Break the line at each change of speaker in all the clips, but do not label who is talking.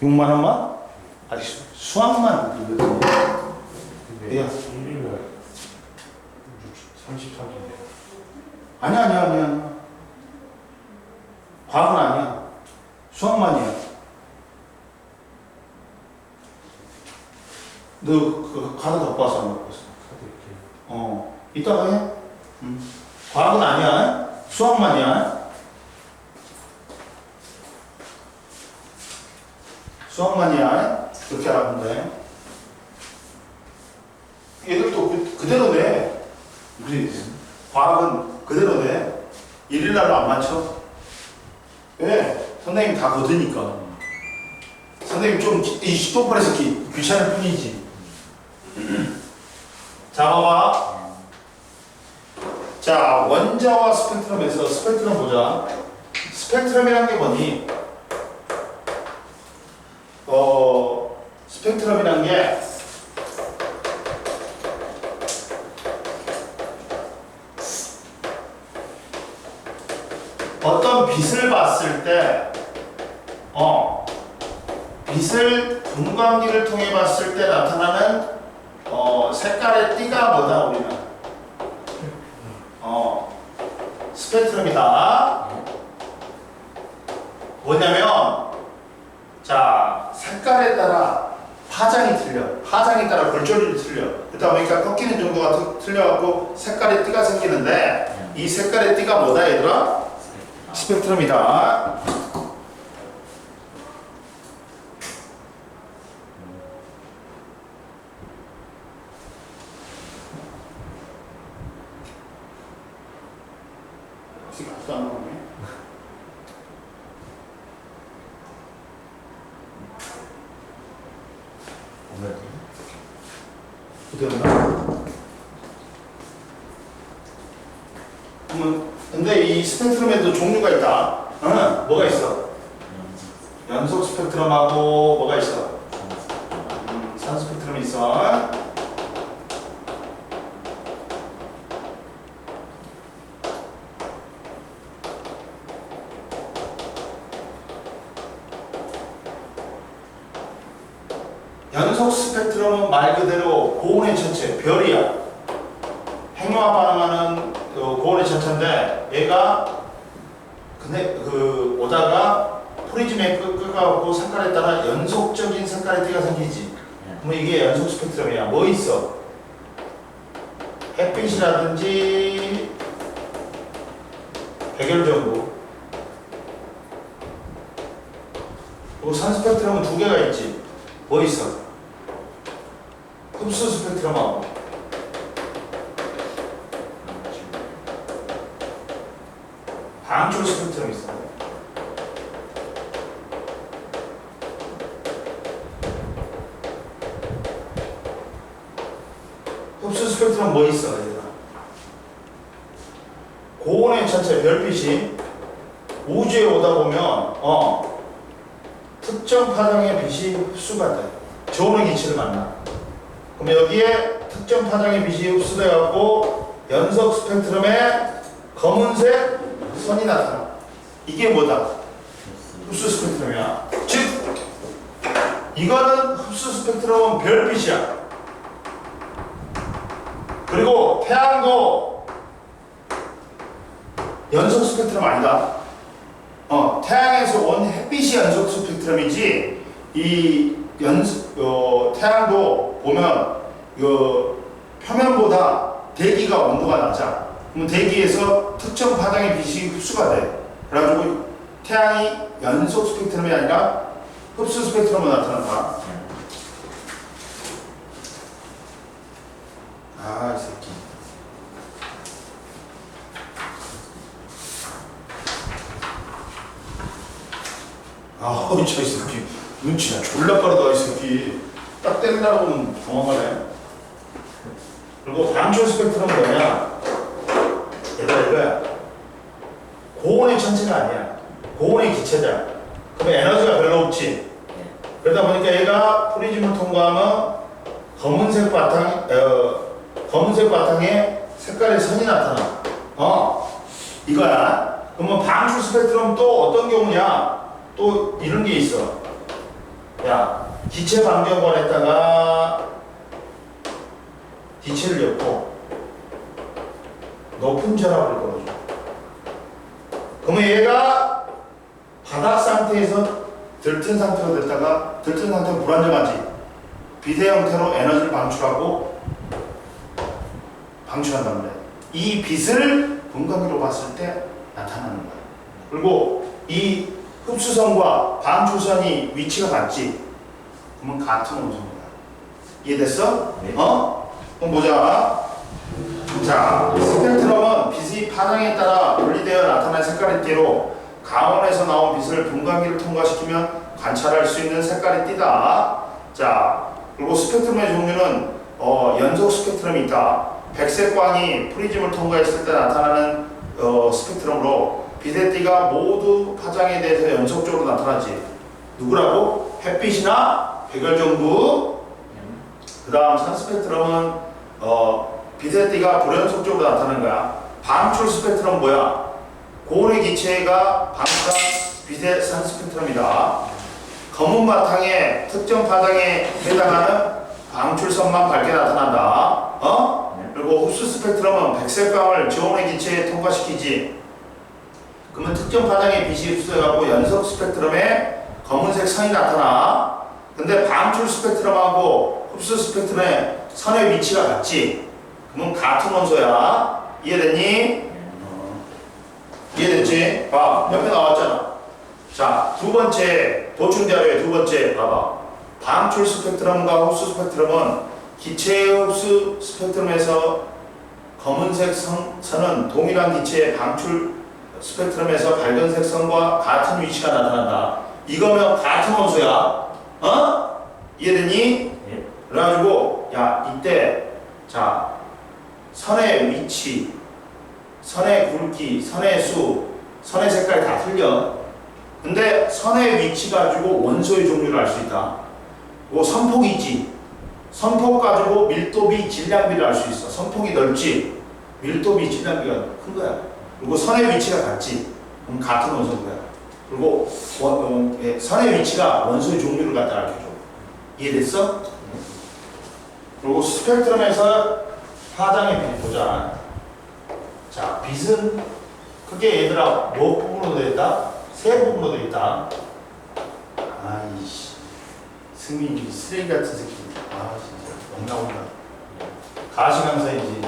6만 원만? 아니 수학만 그거든요. 야.
1일날 33인데.
아니야. 과학은 아니야. 수학만이야. 너 그 카드 갖고 와서 안 갖고 왔어?
카드 이렇게.
이따가 해. 과학은 아니야. 수학만이야. 수학만이야. 그렇게 알아보면 돼. 얘들도 그대로 돼. 우리 과학은 그대로 돼. 일일날로 안 맞춰. 왜? 선생님 다 거드니까. 선생님 좀 이 똑바로 새끼 귀찮을 뿐이지. 자, 봐봐. 자, 원자와 스펙트럼에서 스펙트럼 보자. 스펙트럼이란 게 뭐니? 스펙트럼이란 게 어떤 빛을 봤을 때, 빛을 분광기를 통해 봤을 때 나타나는 색깔의 띠가 뭐다 우리는? 스펙트럼이다. 뭐냐면, 자, 색깔에 따라 파장이 틀려. 파장에 따라 골조율이 틀려. 그러다 보니까 꺾이는 정도가 틀려갖고 색깔의 띠가 생기는데, 이 색깔의 띠가 뭐다 얘들아? 스펙트럼이다. 지금 아직도 안 나오네. 그대로나? 근데 이 스펙트럼에도 종류가 있다. 뭐가 있어? 연속 스펙트럼하고 뭐가 있어? 산 스펙트럼이 있어. 연속 스펙트럼은 말 그대로 고온의 천체, 별이야. 핵융합 반응하는 고온의 천체인데 얘가 오다가 프리즘에 끄가고 색깔에 따라 연속적인 색깔의 띠가 생기지. 그럼 이게 연속 스펙트럼이야. 뭐 있어? 햇빛이라든지 백열전구. 그리고 산 스펙트럼은 두 개가 있지. 뭐 있어? 흡수 스펙트럼하고 방출 스펙트럼이 있어. 흡수 스펙트럼 뭐 있어? 얘들아? 고온의 천체 별빛이 우주에 오다 보면 특정 파장의 빛이 흡수가 돼. 저온의 기체를 만나. 그럼 여기에 특정 파장의 빛이 흡수돼갖고 연속 스펙트럼에 검은색 선이 나타나. 이게 뭐다? 흡수 스펙트럼이야. 즉, 이거는 흡수 스펙트럼은 별빛이야. 그리고 태양도 연속 스펙트럼 아니다. 태양에서 온 햇빛이 연속 스펙트럼이지, 태양도 보면 표면보다 대기가 온도가 낮아. 그럼 대기에서 특정 파장의 빛이 흡수가 돼. 그래가지고 태양이 연속 스펙트럼이 아니라 흡수 스펙트럼으로 나타난다. 아, 이 새끼. 아우, 저 이 새끼. 눈치가 졸라 빠르다, 이 새끼. 딱 때리려고 하면 도망가네. 그리고 방출 스펙트럼은 뭐냐? 얘들아, 이거야. 고온의 천체가 아니야. 고온의 기체자. 그러면 에너지가 별로 없지. 그러다 보니까 얘가 프리즘을 통과하면 검은색 바탕에 색깔의 선이 나타나. 이거야. 그러면 방출 스펙트럼 또 어떤 경우냐? 또 이런 게 있어. 야, 기체 방정관에다가 기체를 엮고 높은 전압을 걸어줘. 그러면 얘가 바닥 상태에서 들뜬 상태로 됐다가 들뜬 상태로 불안정하지. 비대 형태로 에너지를 방출한단 말이야. 이 빛을 분광기로 봤을 때 나타나는 거야. 그리고 이 흡수선과 방출선이 위치가 같지? 그러면 같은 원소인 거야. 이해됐어?
네.
그럼 보자. 자, 스펙트럼은 빛의 파장에 따라 분리되어 나타난 색깔의 띠로 강원에서 나온 빛을 분광기를 통과시키면 관찰할 수 있는 색깔의 띠다. 자, 그리고 스펙트럼의 종류는 연속 스펙트럼이 있다. 백색 광이 프리즘을 통과했을 때 나타나는 스펙트럼으로 빛의 띠가 모두 파장에 대해서 연속적으로 나타나지. 누구라고? 햇빛이나 백열전구. 그 다음 산 스펙트럼은 빛의 띠가 불연속적으로 나타나는 거야. 방출 스펙트럼 뭐야? 고온의 기체가 방출한 빛의 산 스펙트럼이다. 검은 바탕에 특정 파장에 해당하는 방출선만 밝게 나타난다. 그리고 흡수 스펙트럼은 백색광을 저온의 기체에 통과시키지. 그러면 특정 파장의 빛이 흡수해갖고 연속 스펙트럼에 검은색 선이 나타나. 근데 방출 스펙트럼하고 흡수 스펙트럼의 선의 위치가 같지. 그러면 같은 원소야. 이해됐니? 이해됐지? 봐, 옆에 나왔잖아. 자, 두 번째 보충 자료의 두 번째 봐봐. 방출 스펙트럼과 흡수 스펙트럼은 기체의 흡수 스펙트럼에서 검은색 선은 동일한 기체의 방출 스펙트럼에서 밝은색 선과 같은 위치가 나타난다. 이거면 같은 원소야. 이해됐니?
네.
그래가지고 야, 이때 자, 선의 위치, 선의 굵기, 선의 수, 선의 색깔이 다 틀려. 근데 선의 위치 가지고 원소의 종류를 알 수 있다. 뭐 선폭이 있지. 선폭 가지고 밀도비, 질량비를 알 수 있어. 선폭이 넓지. 밀도비, 질량비가 큰 거야. 그리고 선의 위치가 같지. 그럼 같은 원소인 거야. 그리고 선의 위치가 원소의 종류를 갖다 알려줘. 이해됐어? 그리고 스펙트럼에서 파장의 빛 보자. 자, 빛은 크게 얘들아 몇 부분으로 되어 있다? 세 부분으로 되어 있다. 아이씨, 승민이 쓰레기 같은 새끼. 아 진짜 엉나온다. 가시강사이지.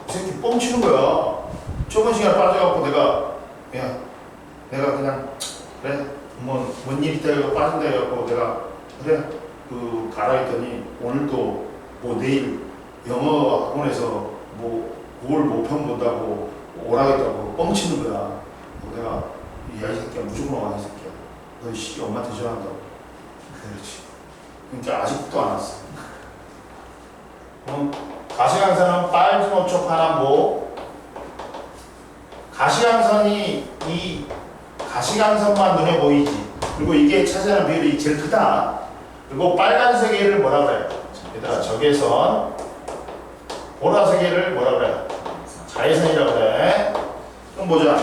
이 새끼 뻥치는 거야. 좁은 시간에 빠져갖고 내가 그냥 그래 뭔 일 있다 해서 빠진다 해갖고 내가 그래 가라 했더니 오늘도 뭐 내일 영어 학원에서 뭘 모평 본다고 오라겠다고 뻥치는 거야. 내가 야 이 새끼야 무조건 와 이 새끼야. 너 씨 엄마한테 전화한다고. 그렇지. 그러니까 아직도 안 왔어. 그럼 가시광선은 빨진 오초 파란보. 가시광선이 이 가시광선만 눈에 보이지. 그리고 이게 차지하는 비율이 제일 크다. 그리고 빨간색 애를 뭐라 그래? 얘들아 적외선. 보라색 애를 뭐라 그래? 자외선이라고 그래. 그럼 보자.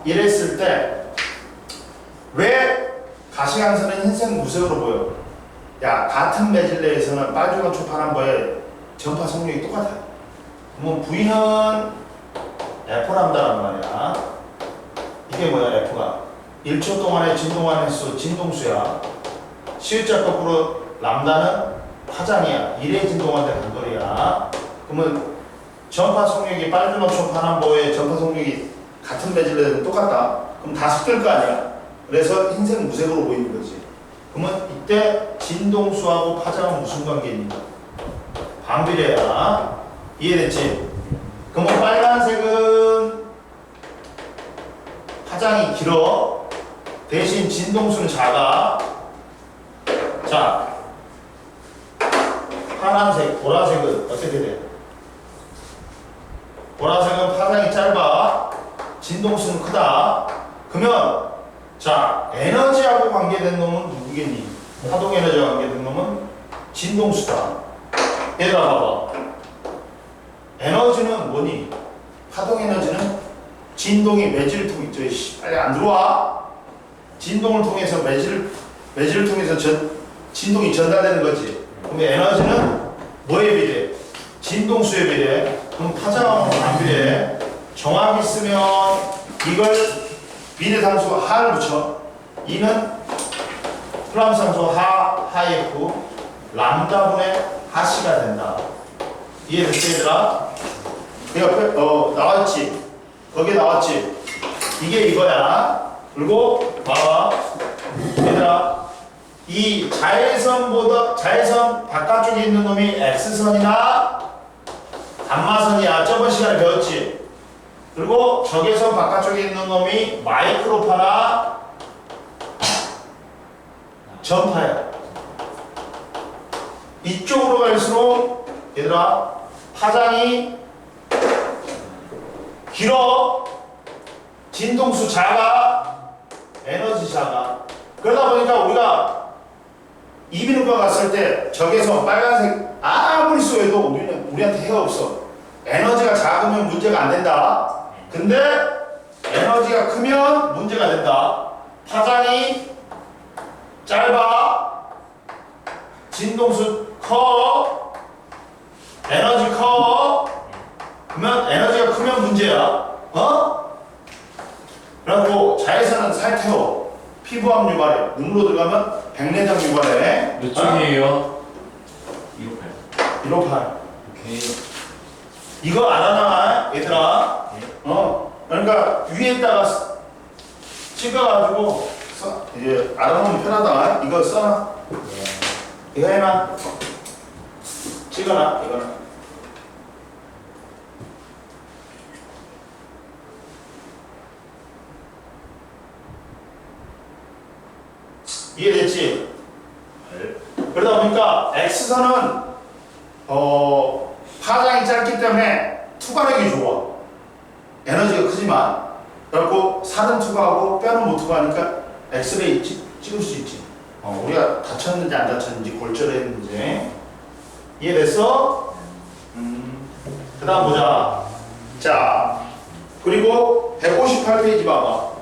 이랬을 때 왜 가시광선은 흰색 무색으로 보여? 야, 같은 매질 내에서는 빨주노초 파란보의 전파 성능이 똑같아. 그러면 V는 F람다란 말이야. 이게 뭐야, F가? 1초 동안의 진동한 횟수, 진동수야. C자 거꾸로 람다는 파장이야. 1의 진동한데 간거리야. 그러면 전파 속력이 빨주노초 파란보의 전파 속력이 같은 매질 내에서는 똑같다. 그럼 다 섞일 거 아니야. 그래서 흰색 무색으로 보이는 거지. 그러면 이때 진동수하고 파장은 무슨 관계입니까? 반비례야. 이해됐지? 그러면 빨간색은 파장이 길어. 대신 진동수는 작아. 자, 파란색, 보라색은 어떻게 돼? 보라색은 파장이 짧아. 진동수는 크다. 그러면 자, 에너지하고 관계된 놈은 누구겠니? 파동 에너지와 관계된 놈은 진동수다. 얘들아 봐봐. 에너지는 뭐니? 파동 에너지는 진동이 매질을 통해 빨리 안 들어와. 진동을 통해서 매질을 통해서 진동이 전달되는 거지. 그럼 에너지는 뭐에 비례해? 진동수에 비례해. 그럼 파장하고 안 비례해. 정확히 쓰면 이걸 비례상수 하를 붙여. 이는 플랑스상수 하F 람다분의 하씨가 된다. 이해됐지 얘들아? 그 옆에 나왔지? 거기에 나왔지? 이게 이거야. 그리고 봐봐 얘들아, 이 자외선 바깥쪽에 있는 놈이 X선이나 감마선이야. 저번 시간에 배웠지? 그리고 적외선 바깥쪽에 있는 놈이 마이크로파나 전파야. 이쪽으로 갈수록 얘들아 파장이 길어, 진동수 작아, 에너지 작아. 그러다 보니까 우리가 이비인후과 갔을 때 적외선 빨간색 아무리 쏘여도 우리한테 해가 없어. 에너지가 작으면 문제가 안 된다. 근데 에너지가 크면 문제가 된다. 파장이 짧아, 진동수 커, 에너지 커. 그러면 에너지가 크면 문제야. 그리고 자외선은 살태워. 피부암 유발해. 눈으로 들어가면 백내장 유발해.
몇 쪽이에요? 158.
158.
오케이.
이거 알아놔 얘들아. 그러니까 위에다가 찍어가지고 이제 알아놓으면 편하다. 이거 써놔. 이거 해놔. 찍어놔. 이거는. 이해됐지? 그러다 보니까 X선은 파장이 짧기 때문에 투과력이 좋아. 에너지가 크지만. 그래갖고 살은 투과하고 뼈는 못 투과하니까 엑스레이 찍을 수 있지. 우리가 다쳤는지 안 다쳤는지 골절했는지. 이해됐어? 그 다음 보자. 자, 그리고 158페이지 봐봐.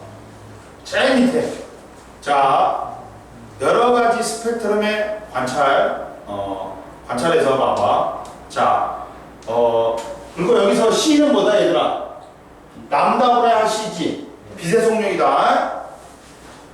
제일 밑에. 자, 여러 가지 스펙트럼의 관찰해서 봐봐. 자, 그리고 여기서 C는 뭐다 얘들아? 람다분의 하C지. 빛의 속력이다.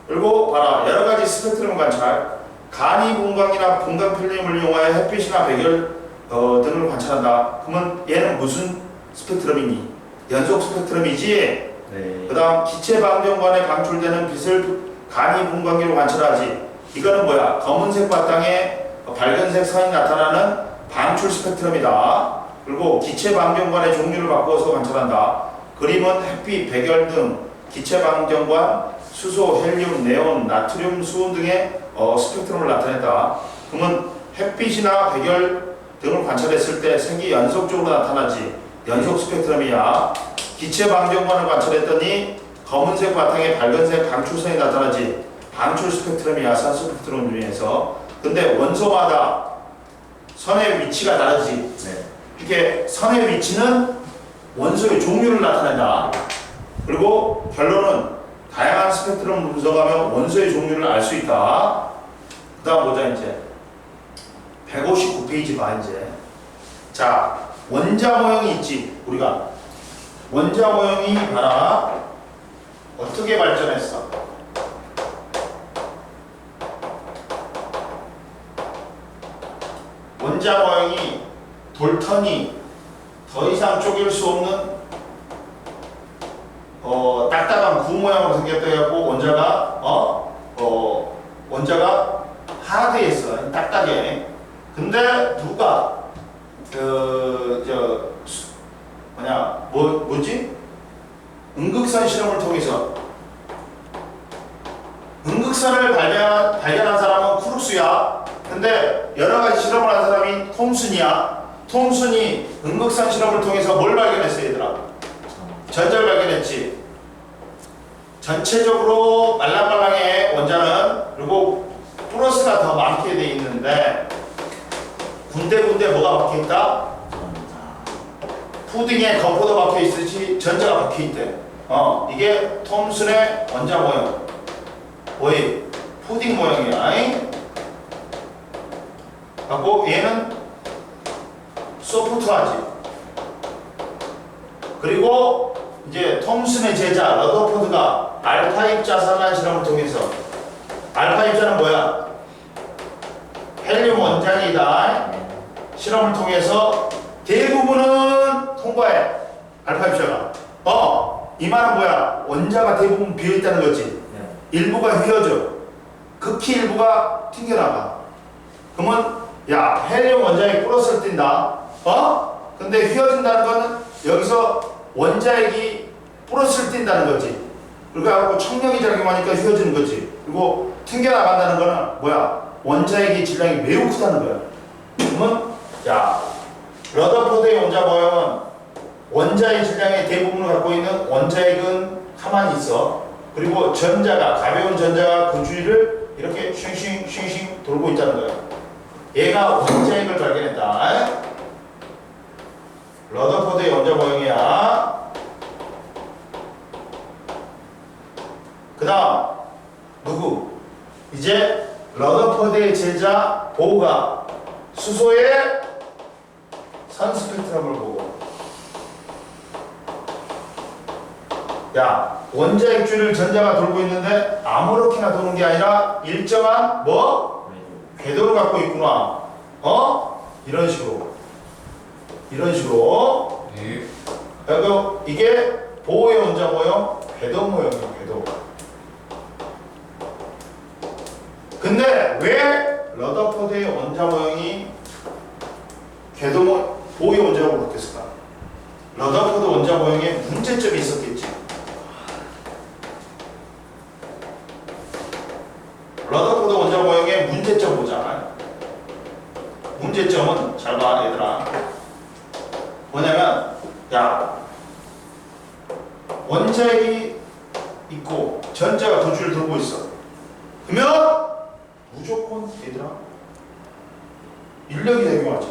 그리고 봐라. 여러 가지 스펙트럼 관찰. 간이 분광이나 분광 필름을 이용하여 햇빛이나 백열 등을 관찰한다. 그러면 얘는 무슨 스펙트럼이니? 연속 스펙트럼이지?
네.
그 다음 기체 방정관에 방출되는 빛을 간이 분광기로 관찰하지. 이거는 뭐야? 검은색 바탕에 밝은색 선이 나타나는 방출 스펙트럼이다. 그리고 기체 방정관의 종류를 바꿔서 관찰한다. 그림은 햇빛, 백열 등 기체 방정관, 수소, 헬륨, 네온, 나트륨, 수은 등의 스펙트럼을 나타낸다. 그러면 햇빛이나 백열 등을 관찰했을 때 색이 연속적으로 나타나지. 연속 스펙트럼이야. 기체 방정관을 관찰했더니 검은색 바탕에 밝은색 방출선이 나타나지. 방출 스펙트럼이야. 산소 스펙트럼 중에서. 근데 원소마다 선의 위치가 다르지.
네.
이렇게 선의 위치는 원소의 종류를 나타낸다. 그리고 결론은 다양한 스펙트럼을 분석하면 원소의 종류를 알 수 있다. 그 다음 보자 이제. 159페이지 봐 이제. 자, 원자 모형이 있지. 우리가 원자 모형이 봐라. 어떻게 발전했어? 원자 모형이 돌턴이 더 이상 쪼갤 수 없는 딱딱한 구 모양으로 생겼다 해갖고 원자가 하드했어. 딱딱해. 근데 누가 뭐지? 음극선 실험을 통해서 음극선을 발견한 사람은 쿠룩스야. 근데 여러 가지 실험을 한 사람이 톰슨이야. 톰슨이 음극선 실험을 통해서 뭘 발견했어 얘들아? 전자를 발견했지. 전체적으로 말랑말랑해 원자는. 그리고 플러스가 더 많게 돼 있는데 군데군데 뭐가 박혀있다? 푸딩에 거포도 박혀있듯이 전자가 박혀있대. 이게 톰슨의 원자 모형. 푸딩 모양이야. 갖고 얘는 소프트하지. 그리고 이제 톰슨의 제자 러더포드가 알파 입자 산란 실험을 통해서, 알파 입자는 뭐야? 헬륨 원자이다. 실험을 통해서 대부분은 통과해. 알파 입자가. 이 말은 뭐야? 원자가 대부분 비어있다는 거지. 일부가 휘어져. 극히 일부가 튕겨나가. 그러면 야, 헬륨 원자액 플러스를 띈다. 근데 휘어진다는 거는 여기서 원자액이 플러스를 띈다는 거지. 그러니까 청력이 작용하니까 휘어지는 거지. 그리고 튕겨나간다는 거는 뭐야? 원자액의 질량이 매우 크다는 거야. 그러면 야, 러더포드의 원자 모형은 원자의 질량의 대부분을 갖고 있는 원자액은 가만히 있어. 그리고 전자가, 가벼운 전자가 그 주위를 이렇게 쉥쉥 돌고 있다는 거야. 얘가 원자액을 발견했다. 러더포드의 원자 모형이야. 그 다음 누구? 이제 러더포드의 제자 보우가 수소의 선 스펙트럼을 보고, 야, 원자액 주위를 전자가 돌고 있는데 아무렇게나 도는 게 아니라 일정한 궤도를 갖고 있구나. 이런 식으로.
네.
그리고 이게 보호의 원자 모형, 궤도 모형이에요. 궤도. 근데 왜 러더포드의 원자 모형이 보호의 원자로 바뀌었을까? 러더포드 원자 모형에 문제점이 있었겠지. 러더포드 원자 모형의 문제점 보자. 문제점은 잘 봐, 얘들아. 뭐냐면, 야, 원자핵이 있고 전자가 두 줄을 들고 있어. 그러면 무조건 얘들아 인력이 작용하지.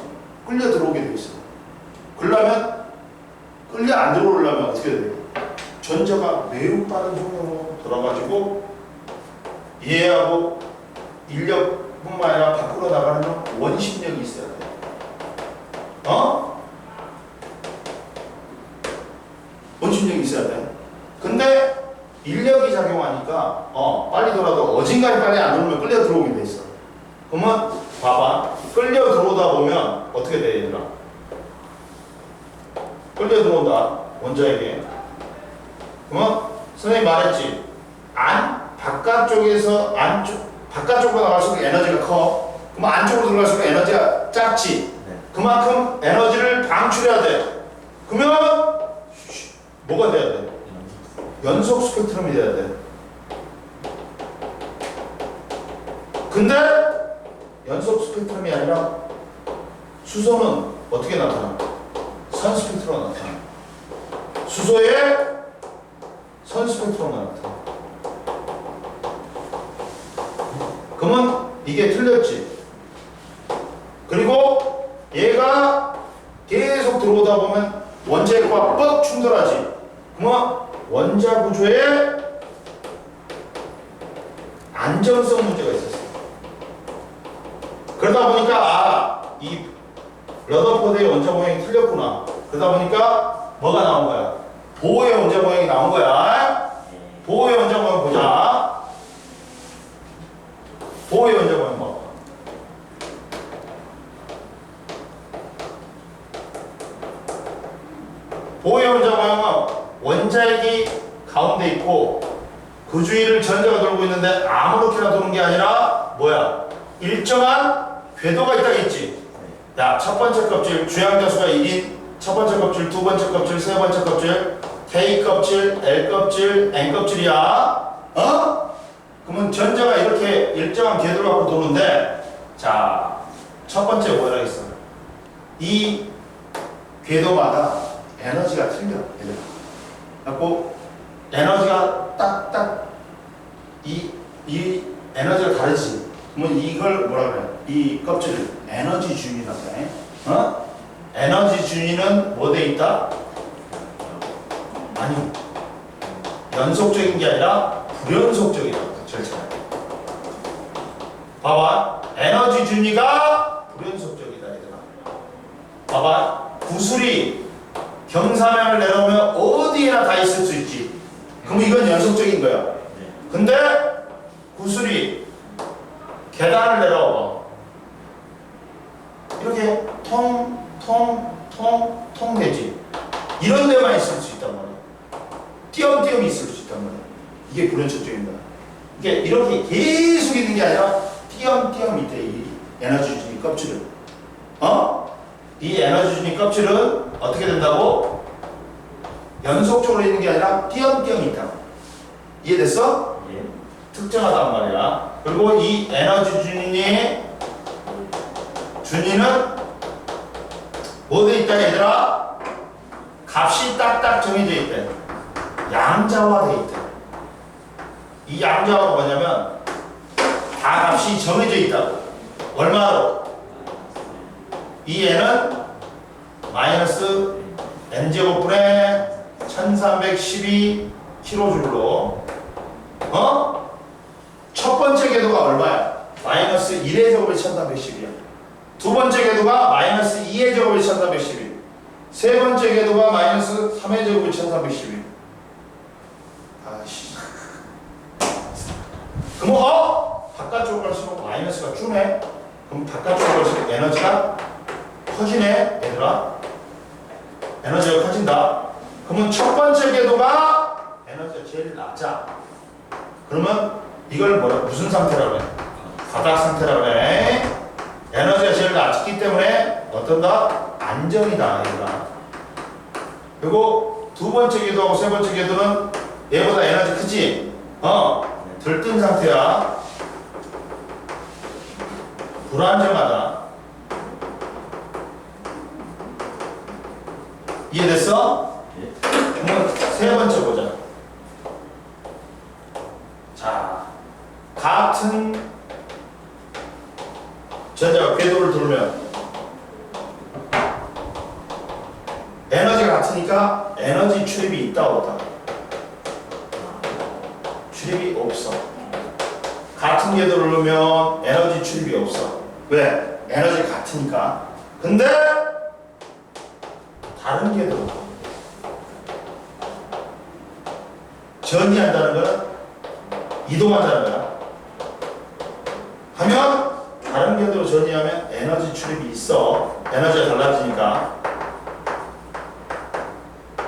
끌려 들어오게 돼 있어. 그러려면, 끌려 안 들어오려면 어떻게 돼? 전자가 매우 빠른 속도로 돌아가지고 얘하고 인력뿐만 아니라 밖으로 나가는 원심력이 있어야 돼. 원심력이 있어야 돼. 근데 인력이 작용하니까 빨리 돌아도 어딘가에 빨리 안 오면 끌려 들어오게 돼 있어. 그러면 봐봐. 끌려 들어오다 보면 어떻게 돼, 얘들아? 끌려 들어온다, 원자에게. 그러면 선생님이 말했지. 바깥쪽으로 나갈수록 에너지가 커. 그럼 안쪽으로 들어갈수록 에너지가 작지. 그만큼 에너지를 방출해야 돼. 그러면 뭐가 돼야 돼? 연속 스펙트럼이 돼야 돼. 근데 연속 스펙트럼이 아니라 수소는 어떻게 나타나? 선 스펙트럼으로 나타나. 수소의 선 스펙트럼으로 나타나. 그러면 이게 틀렸지. 그리고 얘가 계속 들어오다 보면 원자핵과 뻑 충돌하지. 그러면 원자 구조에 안정성 문제가 있었어. 그러다 보니까 이 러더포드의 원자 모형이 틀렸구나. 그러다 보니까 뭐가 나온 거야? 보호의 원자 모형이 나온 거야. 보호의 원자 모형 보자. 보호의 원자 모형 봐. 보호의 원자 모형은 원자핵이 가운데 있고 그 주위를 전자가 돌고 있는데 아무렇게나 도는 게 아니라 뭐야? 일정한 궤도가 있다겠지. 야, 첫 번째 껍질 주양자수가 1인, 첫 번째 껍질, 두 번째 껍질, 세 번째 껍질, K 껍질, L 껍질, N 껍질이야. 그러면 전자가 이렇게 일정한 궤도를 갖고 도는데, 자, 첫 번째 뭐라 했어? 이 궤도마다 에너지가 틀려. 그래갖고 에너지가 딱딱 이 에너지가 다르지. 그러면 이걸 뭐라 그래? 이 껍질을 에너지 준위라고 해. 에너지 준위는 뭐 돼 있다? 아니, 연속적인 게 아니라 불연속적이라고 절차가. 봐봐. 에너지 준위가 불연속적이다 얘들아. 봐봐. 구슬이 경사면을 내려오면 어디에나 다 있을 수 있지. 그럼 이건 연속적인 거야. 근데 구슬이 계단을 내려와. 이렇게 통 되지. 이런 데만 있을 수 있단 말이야. 띄엄띄엄 있을 수 있단 말이야. 이게 불연속적입니다. 이게 이렇게 계속 있는 게 아니라 띄엄띄엄 있대. 이 에너지 준위 껍질은. 이 에너지 준위 껍질은 어떻게 된다고? 연속적으로 있는 게 아니라 띄엄띄엄 있다. 이해됐어?
예.
특정하단 말이야. 그리고 이 에너지 준위는 뭐돼 있다 얘들아? 값이 딱딱 정해져 있대. 양자화돼 있대. 이 양자화가 뭐냐면 다 값이 정해져 있다고. 얼마로? 이 애는 마이너스 n제곱분의 1312 kJ로 첫 번째 궤도가 얼마야? 마이너스 1의 제곱이 1312이야. 두 번째 궤도가 마이너스 2의 제곱이 1312. 세 번째 궤도가 마이너스 3의 제곱이 1312. 아씨. 그럼 바깥쪽으로 갈수록 마이너스가 주네. 그럼 바깥쪽으로 갈수록 에너지가 커지네 얘들아. 에너지가 커진다. 그러면 첫 번째 궤도가 에너지가 제일 낮아. 그러면 이걸 무슨 상태라고 해? 바닥 상태라고 해. 에너지가 제일 낮기 때문에 어떤다? 안정이다 얘들아. 그리고 두 번째 궤도하고 세 번째 궤도는 얘보다 에너지 크지? 들뜬 상태야. 불안정하다. 이해됐어?
예.
그러면 세 번째 보자. 자, 같은 전자가 궤도를 돌면 에너지가 같으니까 에너지 출입이 있다 없다? 출입이 없어. 같은 궤도를 돌면 에너지 출입이 없어. 왜? 에너지 같으니까. 근데 다른 궤도 전이한다는 거는 이동한다는 거야. 하면 다른 궤도로 전이하면 에너지 출입이 있어. 에너지가 달라지니까.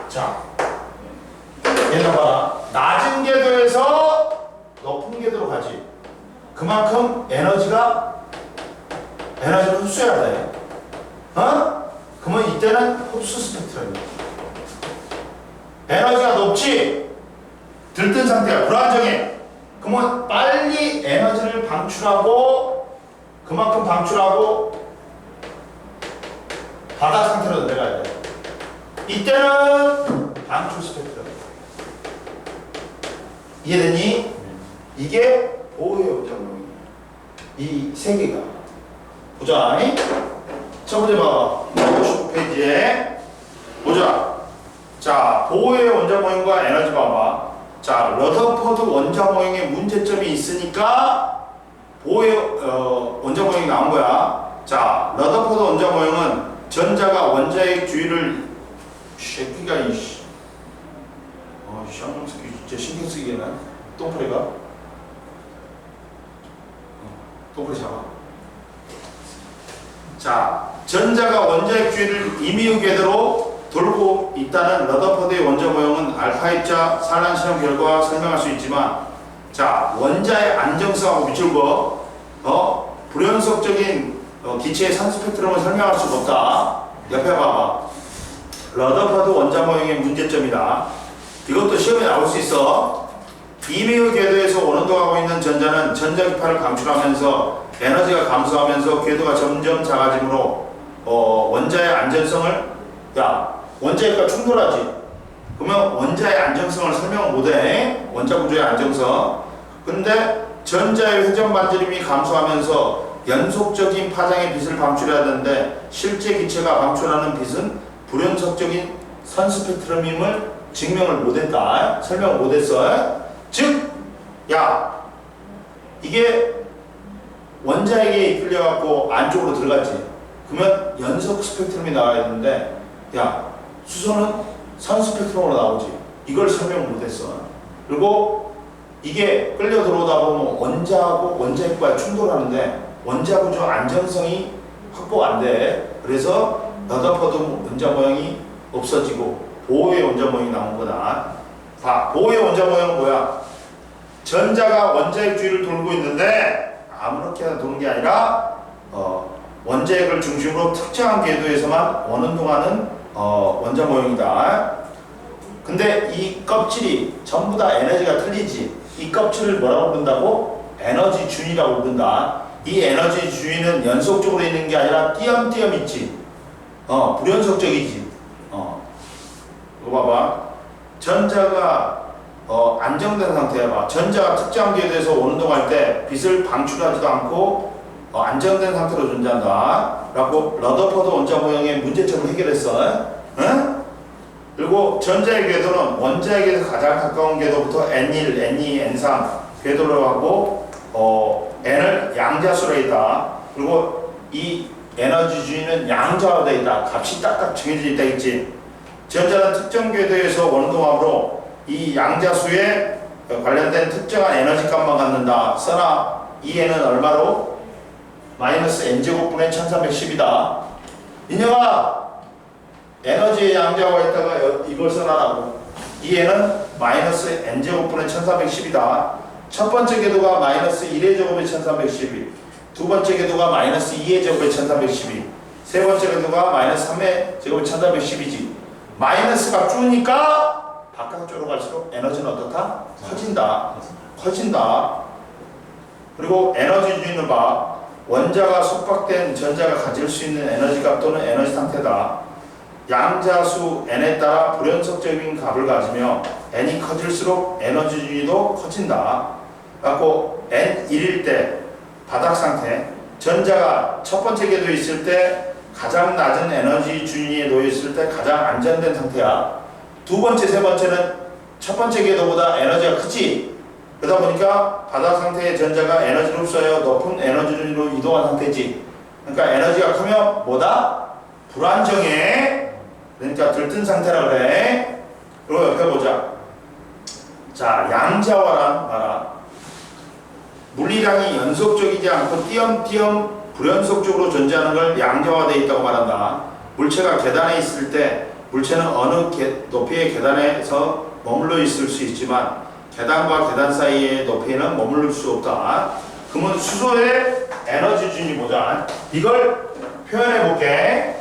자, 얘는 봐라. 낮은 궤도에서 높은 궤도로 가지. 그만큼 에너지를 흡수해야 돼. 그러면 이때는 흡수 스펙트럼이야. 에너지가 높지? 들뜬 상태야. 불안정해. 그러면 빨리 에너지를 방출하고 그만큼 방출하고 바닥 상태로 내려가야 돼. 이때는 방출 스펙트럼. 이해됐니? 이게 보호의 원자력이야. 이 세 개가. 보자. 첫 번째 봐봐. 59페이지에 보자. 자, 보호의 원자 모형과 에너지 봐봐. 자, 러더퍼드 원자 모형에 문제점이 있으니까 보호의 원자 모형이 나온 거야. 자, 러더퍼드 원자 모형은 전자가 원자의 주위를 새끼가 이씨. 쌍놈새끼 진짜 신경 쓰기에는 똥파리가 똥파리 잡아. 자, 전자가 원자의 주위를 임의의 궤도로 돌고 있다는 러더퍼드의 원자 모형은 알파 입자 산란 실험 결과 설명할 수 있지만, 자, 원자의 안정성하고 미출고 불연속적인 기체의 산 스펙트럼을 설명할 수가 없다. 옆에 봐봐. 러더퍼드 원자 모형의 문제점이다. 이것도 시험에 나올 수 있어. 임의의 궤도에서 원운동하고 있는 전자는 전자기파를 감출하면서 에너지가 감소하면서 궤도가 점점 작아지므로 원자의 안전성을 원자핵과 충돌하지. 그러면 원자의 안정성을 설명 못해. 원자 구조의 안정성. 근데 전자의 회전 반지름이 감소하면서 연속적인 파장의 빛을 방출해야 되는데 실제 기체가 방출하는 빛은 불연속적인 선 스펙트럼임을 증명을 못했다. 설명을 못했어. 즉, 이게 원자에게 이끌려갖고 안쪽으로 들어갔지. 그러면 연속 스펙트럼이 나와야 되는데, 야, 수소는 산 스펙트럼으로 나오지. 이걸 설명 못했어. 그리고 이게 끌려 들어오다 보면 원자하고 원자핵과 충돌하는데 원자 구조 안정성이 확보가 안 돼. 그래서 러더퍼드 원자 모형이 없어지고 보호의 원자 모형이 나온 거다. 봐, 보호의 원자 모형은 뭐야? 전자가 원자핵 주위를 돌고 있는데 아무렇게나 도는 게 아니라 원자핵을 중심으로 특정한 궤도에서만 원운동하는 원자 모형이다. 근데 이 껍질이 전부 다 에너지가 틀리지. 이 껍질을 뭐라고 부른다고? 에너지 준이라고 부른다. 이 에너지 준위는 연속적으로 있는 게 아니라 띄엄띄엄 있지. 불연속적이지. 이거 봐봐. 전자가 안정된 상태야. 봐. 전자가 특정한 궤도에서 원운동할 때 빛을 방출하지도 않고 안정된 상태로 존재한다. 라고 러더퍼드 원자 모형의 문제점을 해결했어. 응? 그리고 전자의 궤도는 원자에게서 가장 가까운 궤도부터 N1, N2, N3 궤도로 하고 N을 양자수로 있다. 그리고 이 에너지 주위는 양자화되어 있다. 값이 딱딱 정해져 있다 있지. 전자는 특정 궤도에서 원운동함으로 이 양자수에 관련된 특정한 에너지 값만 갖는다. 써나 이 N은 얼마로? 마이너스 N제곱분의 1310이다. 인형아, 에너지의 양자가 있다가 이걸 써놔라고. 이 N은 마이너스 N제곱분의 1310이다. 첫 번째 궤도가 마이너스 1의 제곱의 1312, 두 번째 궤도가 마이너스 2의 제곱의 1312, 세 번째 궤도가 마이너스 3의 제곱의 1310이지. 마이너스가 줄으니까 바깥쪽으로 갈수록 에너지는 어떻다? 커진다. 커진다. 그리고 에너지 주인을 봐. 원자가 속박된 전자가 가질 수 있는 에너지 값 또는 에너지 상태다. 양자수 n에 따라 불연속적인 값을 가지며 n이 커질수록 에너지 주위도 커진다. 그래서 n1일 때 바닥 상태, 전자가 첫 번째 궤도에 있을 때 가장 낮은 에너지 주위에 놓여 있을 때 가장 안정된 상태야. 두 번째, 세 번째는 첫 번째 궤도보다 에너지가 크지. 그러다 보니까 바닥 상태의 전자가 에너지를 흡수하여 높은 에너지 주위로 이동한 상태지. 그러니까 에너지가 크면 뭐다? 불안정해. 그러니까 들뜬 상태라 그래. 그리고 옆에 보자. 자, 양자화란 말아. 물리량이 연속적이지 않고 띄엄띄엄 불연속적으로 존재하는 걸 양자화되어 있다고 말한다. 물체가 계단에 있을 때 물체는 어느 높이의 계단에서 머물러 있을 수 있지만 계단과 계단 사이의 높이에는 머무를 수 없다. 그러면 수소의 에너지 준위 보자. 이걸 표현해 볼게.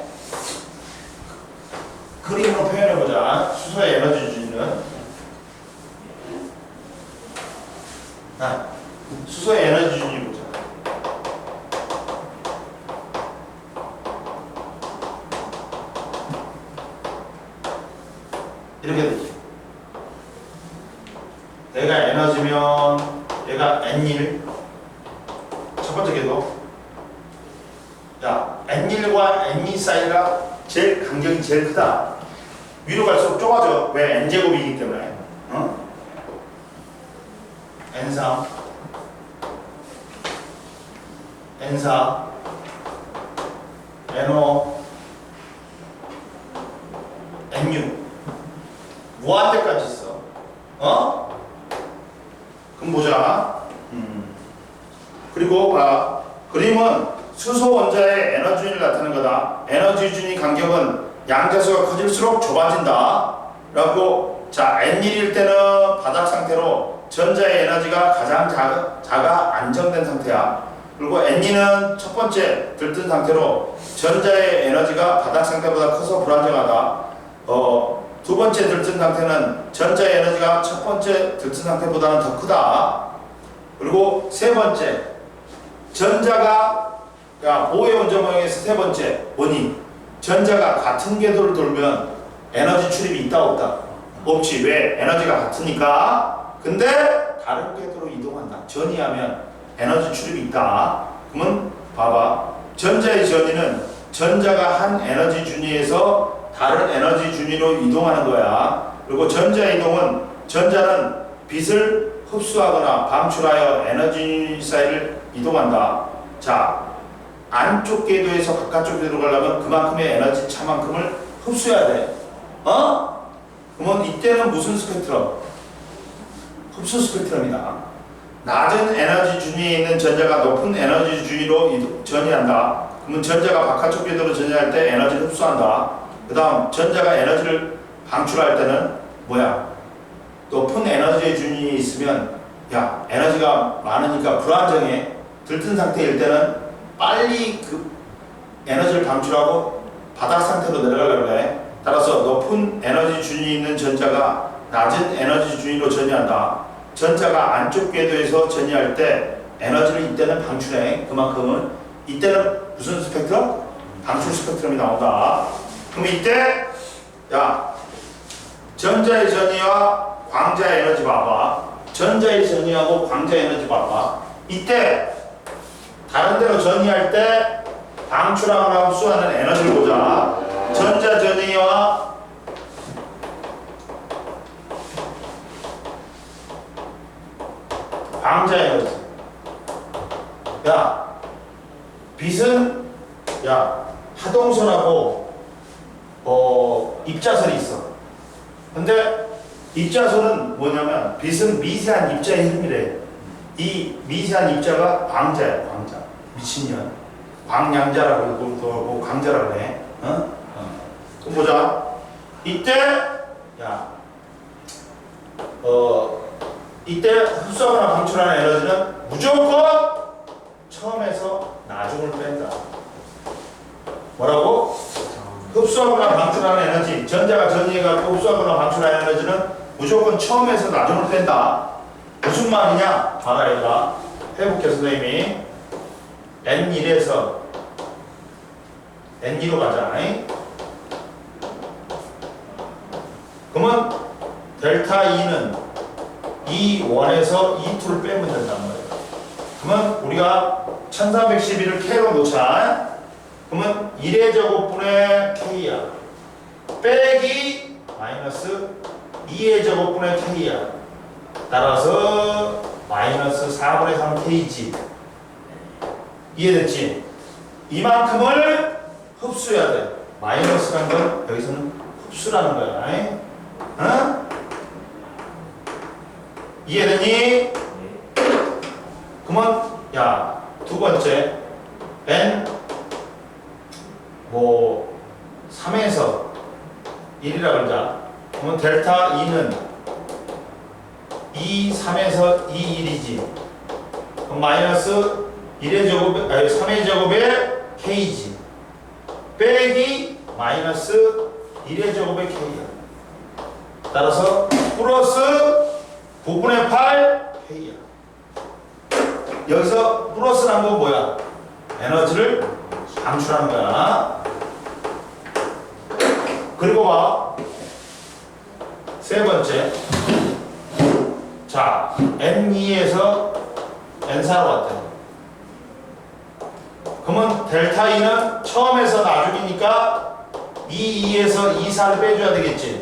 그림으로 표현해 보자. 수소의 에너지 준위는. 수소의 에너지 준위 보자. 이렇게 되지. 얘가 에너지면 얘가 N1 첫 번째 궤도. 야, N1과 N2 사이가 제일 간격이 제일 크다. 위로 갈수록 좁아져. 왜? N제곱이기 때문에. N3 N4 N5 N6 무한대까지 있어. 그럼 보자. 그리고 봐. 그림은 수소 원자의 에너지 준위를 나타내는 거다. 에너지 준위 간격은 양자수가 커질수록 좁아진다. 라고. 자, N1일 때는 바닥 상태로 전자의 에너지가 가장 작아 안정된 상태야. 그리고 N2는 첫 번째 들뜬 상태로 전자의 에너지가 바닥 상태보다 커서 불안정하다. 두 번째 들뜬 상태는 전자의 에너지가 첫 번째 들뜬 상태보다는 더 크다. 그리고 세 번째, 전자가 보호의 원자 모형에서 세 번째 뭐니? 전자가 같은 궤도를 돌면 에너지 출입이 있다 없다? 없지. 왜? 에너지가 같으니까. 근데 다른 궤도로 이동한다. 전이하면 에너지 출입이 있다. 그러면 봐봐. 전자의 전이는 전자가 한 에너지 준위에서 다른 에너지 준위로 이동하는 거야. 그리고 전자 이동은 전자는 빛을 흡수하거나 방출하여 에너지 사이를 이동한다. 자, 안쪽 궤도에서 바깥쪽 궤도로 가려면 그만큼의 에너지 차만큼을 흡수해야 돼. 그러면 이때는 무슨 스펙트럼? 흡수 스펙트럼이다. 낮은 에너지 준위에 있는 전자가 높은 에너지 준위로 전이한다. 그러면 전자가 바깥쪽 궤도로 전이할 때 에너지를 흡수한다. 그 다음 전자가 에너지를 방출할 때는 뭐야? 높은 에너지의 준위에 있으면 야, 에너지가 많으니까 불안정해. 들뜬 상태일 때는 빨리 그 에너지를 방출하고 바닥 상태로 내려가려고 해. 따라서 높은 에너지 준위에 있는 전자가 낮은 에너지 준위로 전이한다. 전자가 안쪽 궤도에서 전이할 때 에너지를 이때는 방출해. 그만큼은 이때는 무슨 스펙트럼? 방출 스펙트럼이 나온다. 그럼 이때 야, 전자의 전이와 광자의 에너지 봐봐. 전자의 전이하고 광자의 에너지 봐봐. 이때 다른 데로 전이할 때 방출하거나 흡수하는 에너지를 보자. 전자 전이와 광자 에너지. 야, 빛은 야, 하동선하고 입자선이 있어. 근데 입자선은 뭐냐면 빛은 미세한 입자의 흐름이래. 이 미세한 입자가 광자야, 광자. 미친년. 광양자라고 그러고 광자라고 해. 그럼 보자. 이때 야, 이때 흡수하거나 방출하는 에너지는 무조건 처음에서 나중을 뺀다. 뭐라고? 흡수하거나 방출하는 에너지, 전자가 전이해가지고 흡수하거나 방출하는 에너지는 무조건 처음에서 나중을 뺀다. 무슨 말이냐? 봐라 얘들아. 해볼게 선생님이. N1에서 N2로 가자. 그러면 델타 E는 E1에서 E2를 빼면 된단 말이야. 그러면 우리가 1311을 K로 놓자. 그러면 1의 제곱분의 K야. 빼기 마이너스 2의 제곱분의 K야. 따라서 마이너스 4분의 3 K지. 이해됐지? 이만큼을 흡수해야 돼. 마이너스라는 건 여기서는 흡수라는 거야. 어? 이해되니? 그러면 야, 두 번째 N 3에서 1이라 그러자. 그러면 델타 E는 2, 3에서 2, 1이지. 그럼 마이너스 1의 제곱, 3의 제곱에 K지. 빼기 마이너스 1의 제곱에 K야. 따라서 플러스 9분의 8 K야. 여기서 플러스란 건 뭐야? 에너지를 방출하는 거야. 그리고 봐. 세 번째. 자, N2에서 N4로 왔대. 그러면 델타 E는 처음에서 나중이니까 E2에서 E4를 빼줘야 되겠지.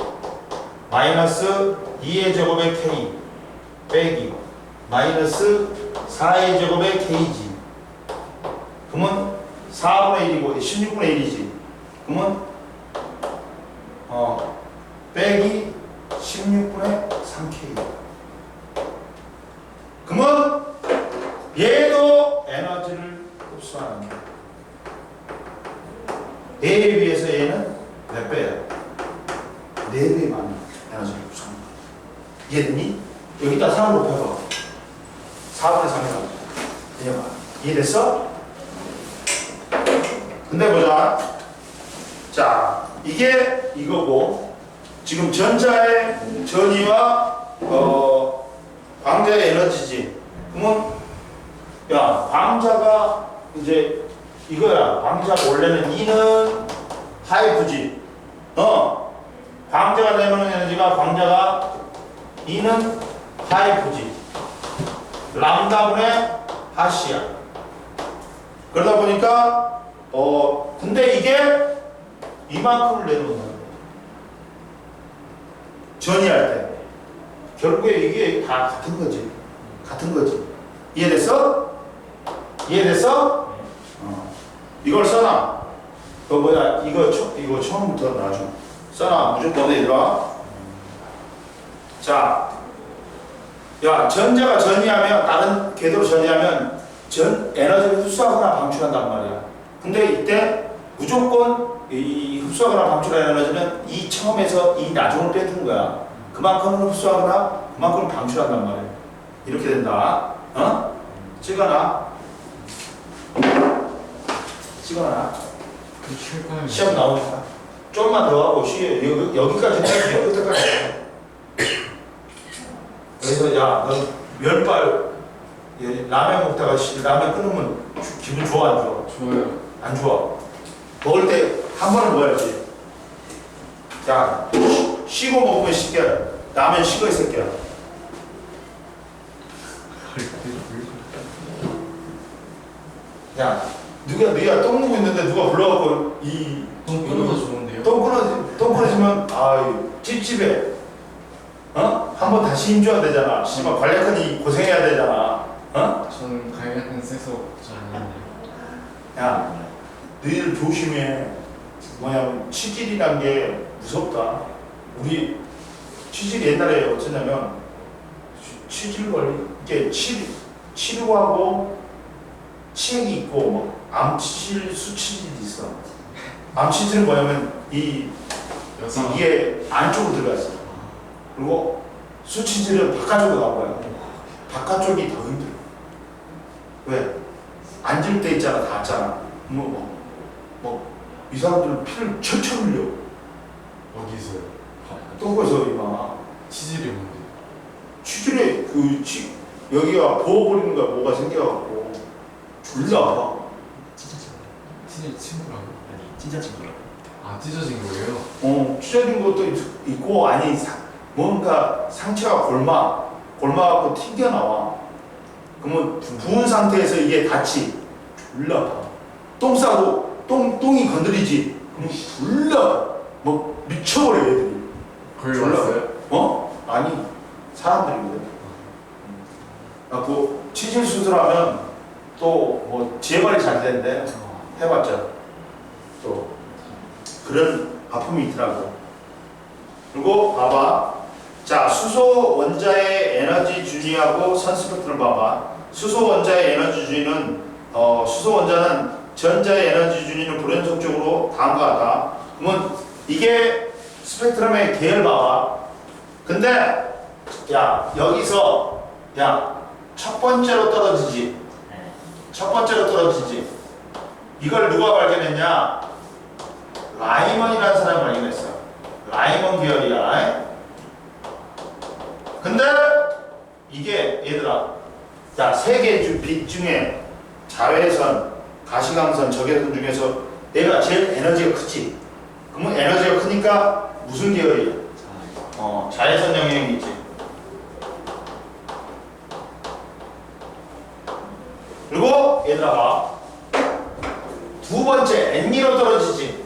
마이너스 2의 제곱의 K 빼기 마이너스 4의 제곱의 K지. 그러면 4분의 1이고 16분의 1이지. 그러면 빼기 16분의 3K. 그러면 얘도 에너지를 흡수하는 거야. 얘에 비해서 얘는 몇 배야? 4배 많은 에너지를 흡수하는 거야. 이해됐니? 여기다 3으로 펴봐. 4분의 3이라고. 이해봐. 이해됐어? 근데 보자. 자, 이게 이거고, 지금 전자의 전이와 광자의 에너지지. 그러면 야, 광자가 이제 이거야. 광자 원래는 E는 하이프지. 광자가 내놓는 에너지가 광자가 E는 하이프지. 람다분의 하시야. 그러다 보니까 근데 이게 이만큼을 내놓는 거야. 전이할 때. 결국에 이게 다 같은 거지. 같은 거지. 이해됐어? 이해됐어? 이걸 써놔. 그 뭐야 이거 처음부터 나중 써놔. 무조건 얘들아. 자, 야 전자가 전이하면 다른 궤도로 전이하면 에너지를 흡수하거나 방출한단 말이야. 근데 이때 무조건 이 흡수하거나 방출하는 에너지는 이 처음에서 이 나중을 빼준 거야. 그만큼은 흡수하거나 그만큼은 방출한단 말이야. 이렇게 된다. 찍어놔. 시험 나오니까 좀만 더 하고 여기까지 해. 여기까지 해. 그래서 야 너 면발 라면 먹다가 라면 끊으면 기분 좋아 안 좋아?
좋아요.
안 좋아. 먹을 때 한 번은 먹어야지. 야 쉬고 먹으면 쉽게. 라면 식어 이 새끼야. 야 누가 똥 누고 있는데 누가 불러갖고
똥 끊어서 좋은데요?
똥 끊어지면 찝찝해. 한번 다시 힘줘야 되잖아. 씨발 관략하니 고생해야 되잖아.
저는 가야는 세서 잘 안 했네요.
야 너희들 조심해. 뭐냐면 치질이란 게 무섭다. 우리 치질 옛날에 어쩌냐면 치질 걸리 이게 치료하고 치액이 있고 뭐 암치질, 수치질이 있어. 암치질은 뭐냐면 이게 안쪽으로 들어가 있어. 그리고 수치질은 바깥쪽으로 나온 거야. 바깥쪽이 더 힘들어. 왜? 앉을 때 있잖아, 닿았잖아. 이 사람들은 피를 철철 흘려.
어디서요?
똥꼬에서 이마.
치질이 뭔데?
치질에 여기가 부어버리는 거야. 뭐가 생겨갖고 졸라 아파.
치질 친구라고?
아니 진짜 친구라고.
아 찢어진 거예요?
찢어진 것도 있고 아니 뭔가 상처가 골마갖고 튕겨나와. 그러면 부은 상태에서 이게 닿지. 졸라 아파. 똥 싸고 똥이 건드리지. 그럼 졸라 아파. 뭐 미쳐버려 애들이.
거기 왔어요?
아니 사람들이거든. 그 치질 수술하면 또 뭐 재발이 잘 된대. 해봤자 또 그런 아픔이 있더라고. 그리고 봐봐. 자 수소 원자의 에너지 준위하고 선 스펙트럼 봐봐. 수소 원자의 에너지 준위는 수소 원자는 전자의 에너지 준위는 불연속적으로 다음과 같다. 그러면 이게 스펙트럼의 계열 봐봐. 근데 야 여기서 첫 번째로 떨어지지. 첫 번째로 떨어지지. 이걸 누가 발견했냐? 라이먼이라는 사람이 발견했어. 라이먼 계열이야. 근데 이게 얘들아, 세 개 빛 중에 자외선, 가시광선, 적외선 중에서 얘가 제일 에너지가 크지. 그러면 에너지가 크니까 무슨 계열이야? 자외선 영역이 있지. 그리고 얘들아 봐. 두 번째 N기로 떨어지지.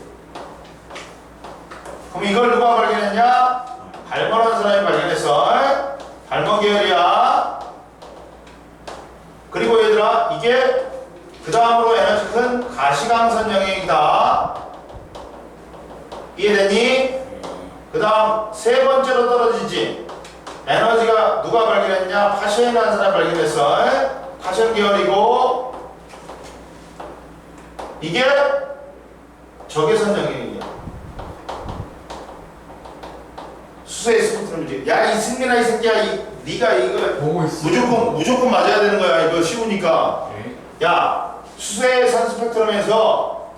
그럼 이걸 누가 발견했냐? 발먼한 사람이 발견했어. 발먼 계열이야. 그리고 얘들아 이게 그 다음으로 에너지 큰 가시광선 영역이다. 이해되니? 그 다음 세 번째로 떨어지지. 에너지가 누가 발견했냐? 파시엔이라는 사람이 발견했어. 파시엔 계열이고 이게 적외선 영역이야. 수소의 스펙트럼이지. 야 이승민아 이 새끼야, 네가 이거
보고 있어.
무조건 맞아야 되는 거야. 이거 쉬우니까.
네.
야 수소의 선 스펙트럼에서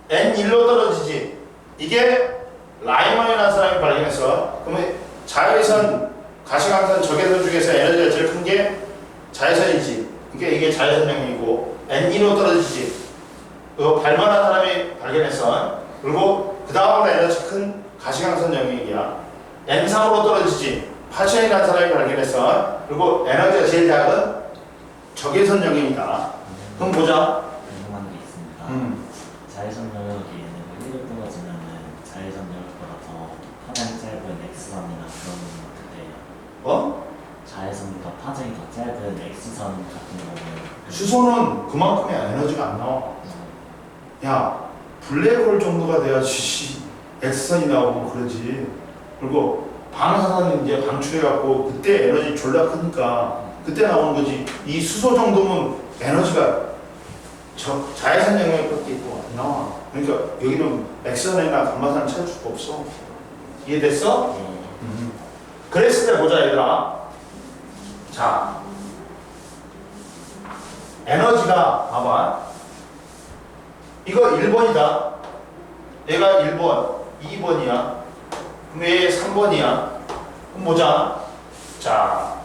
N1로 떨어지지. 이게 라이먼이라는 사람이 발견했어. 그러면 자외선, 가시광선, 적외선 중에서 에너지가 제일 큰 게 자외선이지. 그러니까 이게 자외선 영역이고 N2로 떨어지지. 그거 발만한 사람이 발견했어. 그리고 그 다음으로 에너지 큰 가시광선 영역이야. N3으로 떨어지지. 파션이라는 사람이 발견했어. 그리고 에너지가 제일 작은 적외선 영역이다. 그럼 보자.
궁금한 게 있습니다. 자외선 영역이 1로 떨어지면은 자외선 영역보다 더 파장이 짧은 X선이나 그런 건 어떻게 돼요? 자외선보다 파장이 더 짧은 X선 같은 경우는
수소는 그만큼의 에너지가 안 나와. 야, 블랙홀 정도가 돼야지 X선이 나오고 그러지. 그리고 방사선은 이제 방출해갖고 그때 에너지 졸라 크니까 그때 나오는 거지. 이 수소 정도면 에너지가 자외선 영역밖에 있고 안 나와. 그러니까 여기는 X선이나 감마선을 찾을 수가 없어. 이해됐어? 그랬을 때 보자 얘들아. 자, 에너지가 봐봐. 이거 1번이다. 얘가 1번, 2번이야. 그럼 얘 3번이야. 그럼 보자. 자,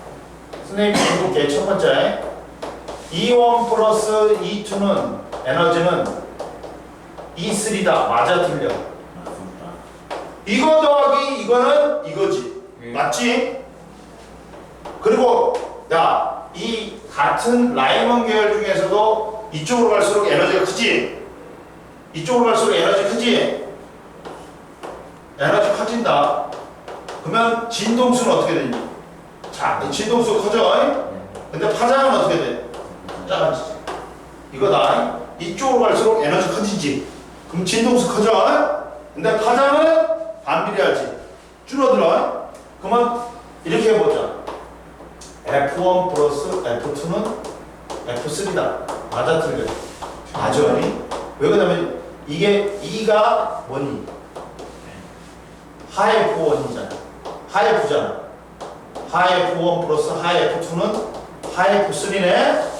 선생님이 해볼게. 첫 번째. E1 플러스 E2는 에너지는 E3다. 맞아, 틀려?
맞습니다.
이거 더하기 이거는 이거지. 맞지? 그리고 야, 이 같은 라이먼 계열 중에서도 이쪽으로 갈수록 에너지가 크지? 이쪽으로 갈수록 에너지 크지? 에너지 커진다. 그러면 진동수는 어떻게 되니? 자, 이 진동수 커져. 근데 파장은 어떻게 돼? 작아지지. 이거다. 이쪽으로 갈수록 에너지 커지지. 그럼 진동수 커져. 근데 파장은 반비례하지. 줄어들어. 그러면 이렇게 해보자. F1 플러스 F2는 F3다. 맞아, 틀려? 맞아. 왜 그러냐면 이게 E가 뭐니? 하이 F1이잖아. 하이 F잖아. 하이 F1 플러스 하이 F2는 하이 F3네.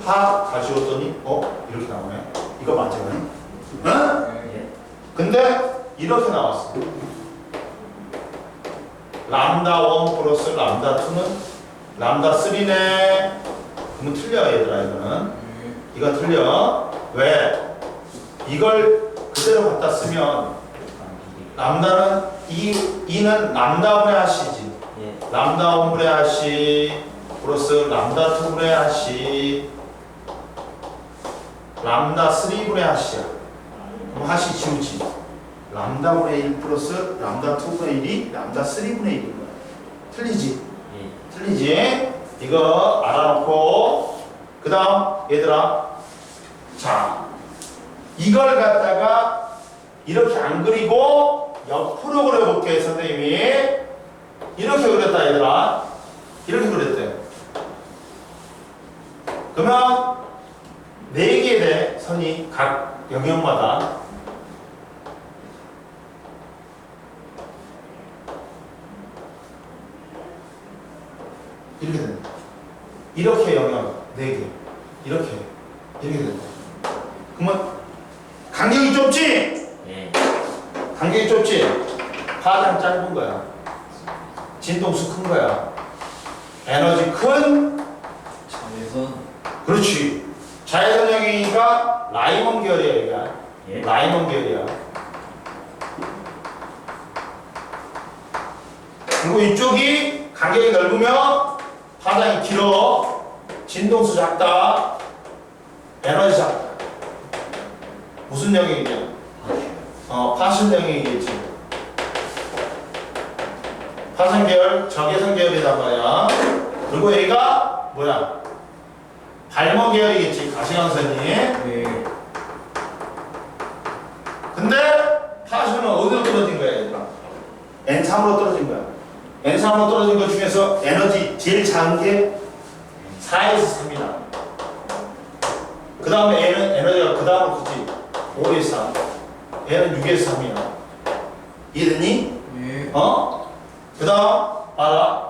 하 가지웠더니 이렇게 나오네. 이거 맞아. 응?
예.
근데 이렇게 나왔어. 람다 1 플러스 람다 2는 람다 3네. 그러면 틀려 얘들아. 이거는 이거 틀려. 왜? 이걸 그대로 갖다 쓰면 람다는 E는 람다분의 하시지.
예.
람다 1분의 하시 플러스 람다 2분의 하시 람다 3분의 하시야. 그럼 하시 지우지. 람다분의 1 플러스 람다 2분의 1이 람다 3분의 1인 거야. 틀리지?
예.
틀리지? 이거 알아놓고 그 다음 얘들아, 자, 이걸 갖다가 이렇게 안 그리고 옆으로 그려볼게. 선생님이 이렇게 그렸다 얘들아. 이렇게 그렸대. 그러면 4개 돼. 선이 각 영역마다. 이렇게 된다. 이렇게 영역 4개. 이렇게 된다. 그러면 간격이 좁지?
예.
간격이 좁지? 파장 짧은 거야. 진동수 큰 거야. 에너지 큰.
자외선.
그렇지. 자외선 영역이니까 라이먼 계열이야. 얘가.
예.
라이먼 계열이야. 그리고 이쪽이 간격이 넓으면 파장이 길어. 진동수 작다. 에너지 작다. 무슨 영역이냐? 파션 영역이겠지. 파션 계열, 적외선 계열이란 말이야. 그리고 얘가 뭐야? 발머 계열이겠지. 가시광선이.
네.
근데 파션은 어디로 떨어진 거야, 얘들아? N3으로 떨어진 거야. N3으로 떨어진 것 중에서 에너지 제일 작은 게 4에서 3이다. 그 다음에 얘는 에너지가 그 다음으로 크지. 5에서 3. 얘는 6에서 3이야. 이해됐니?
네.
그 다음 봐라.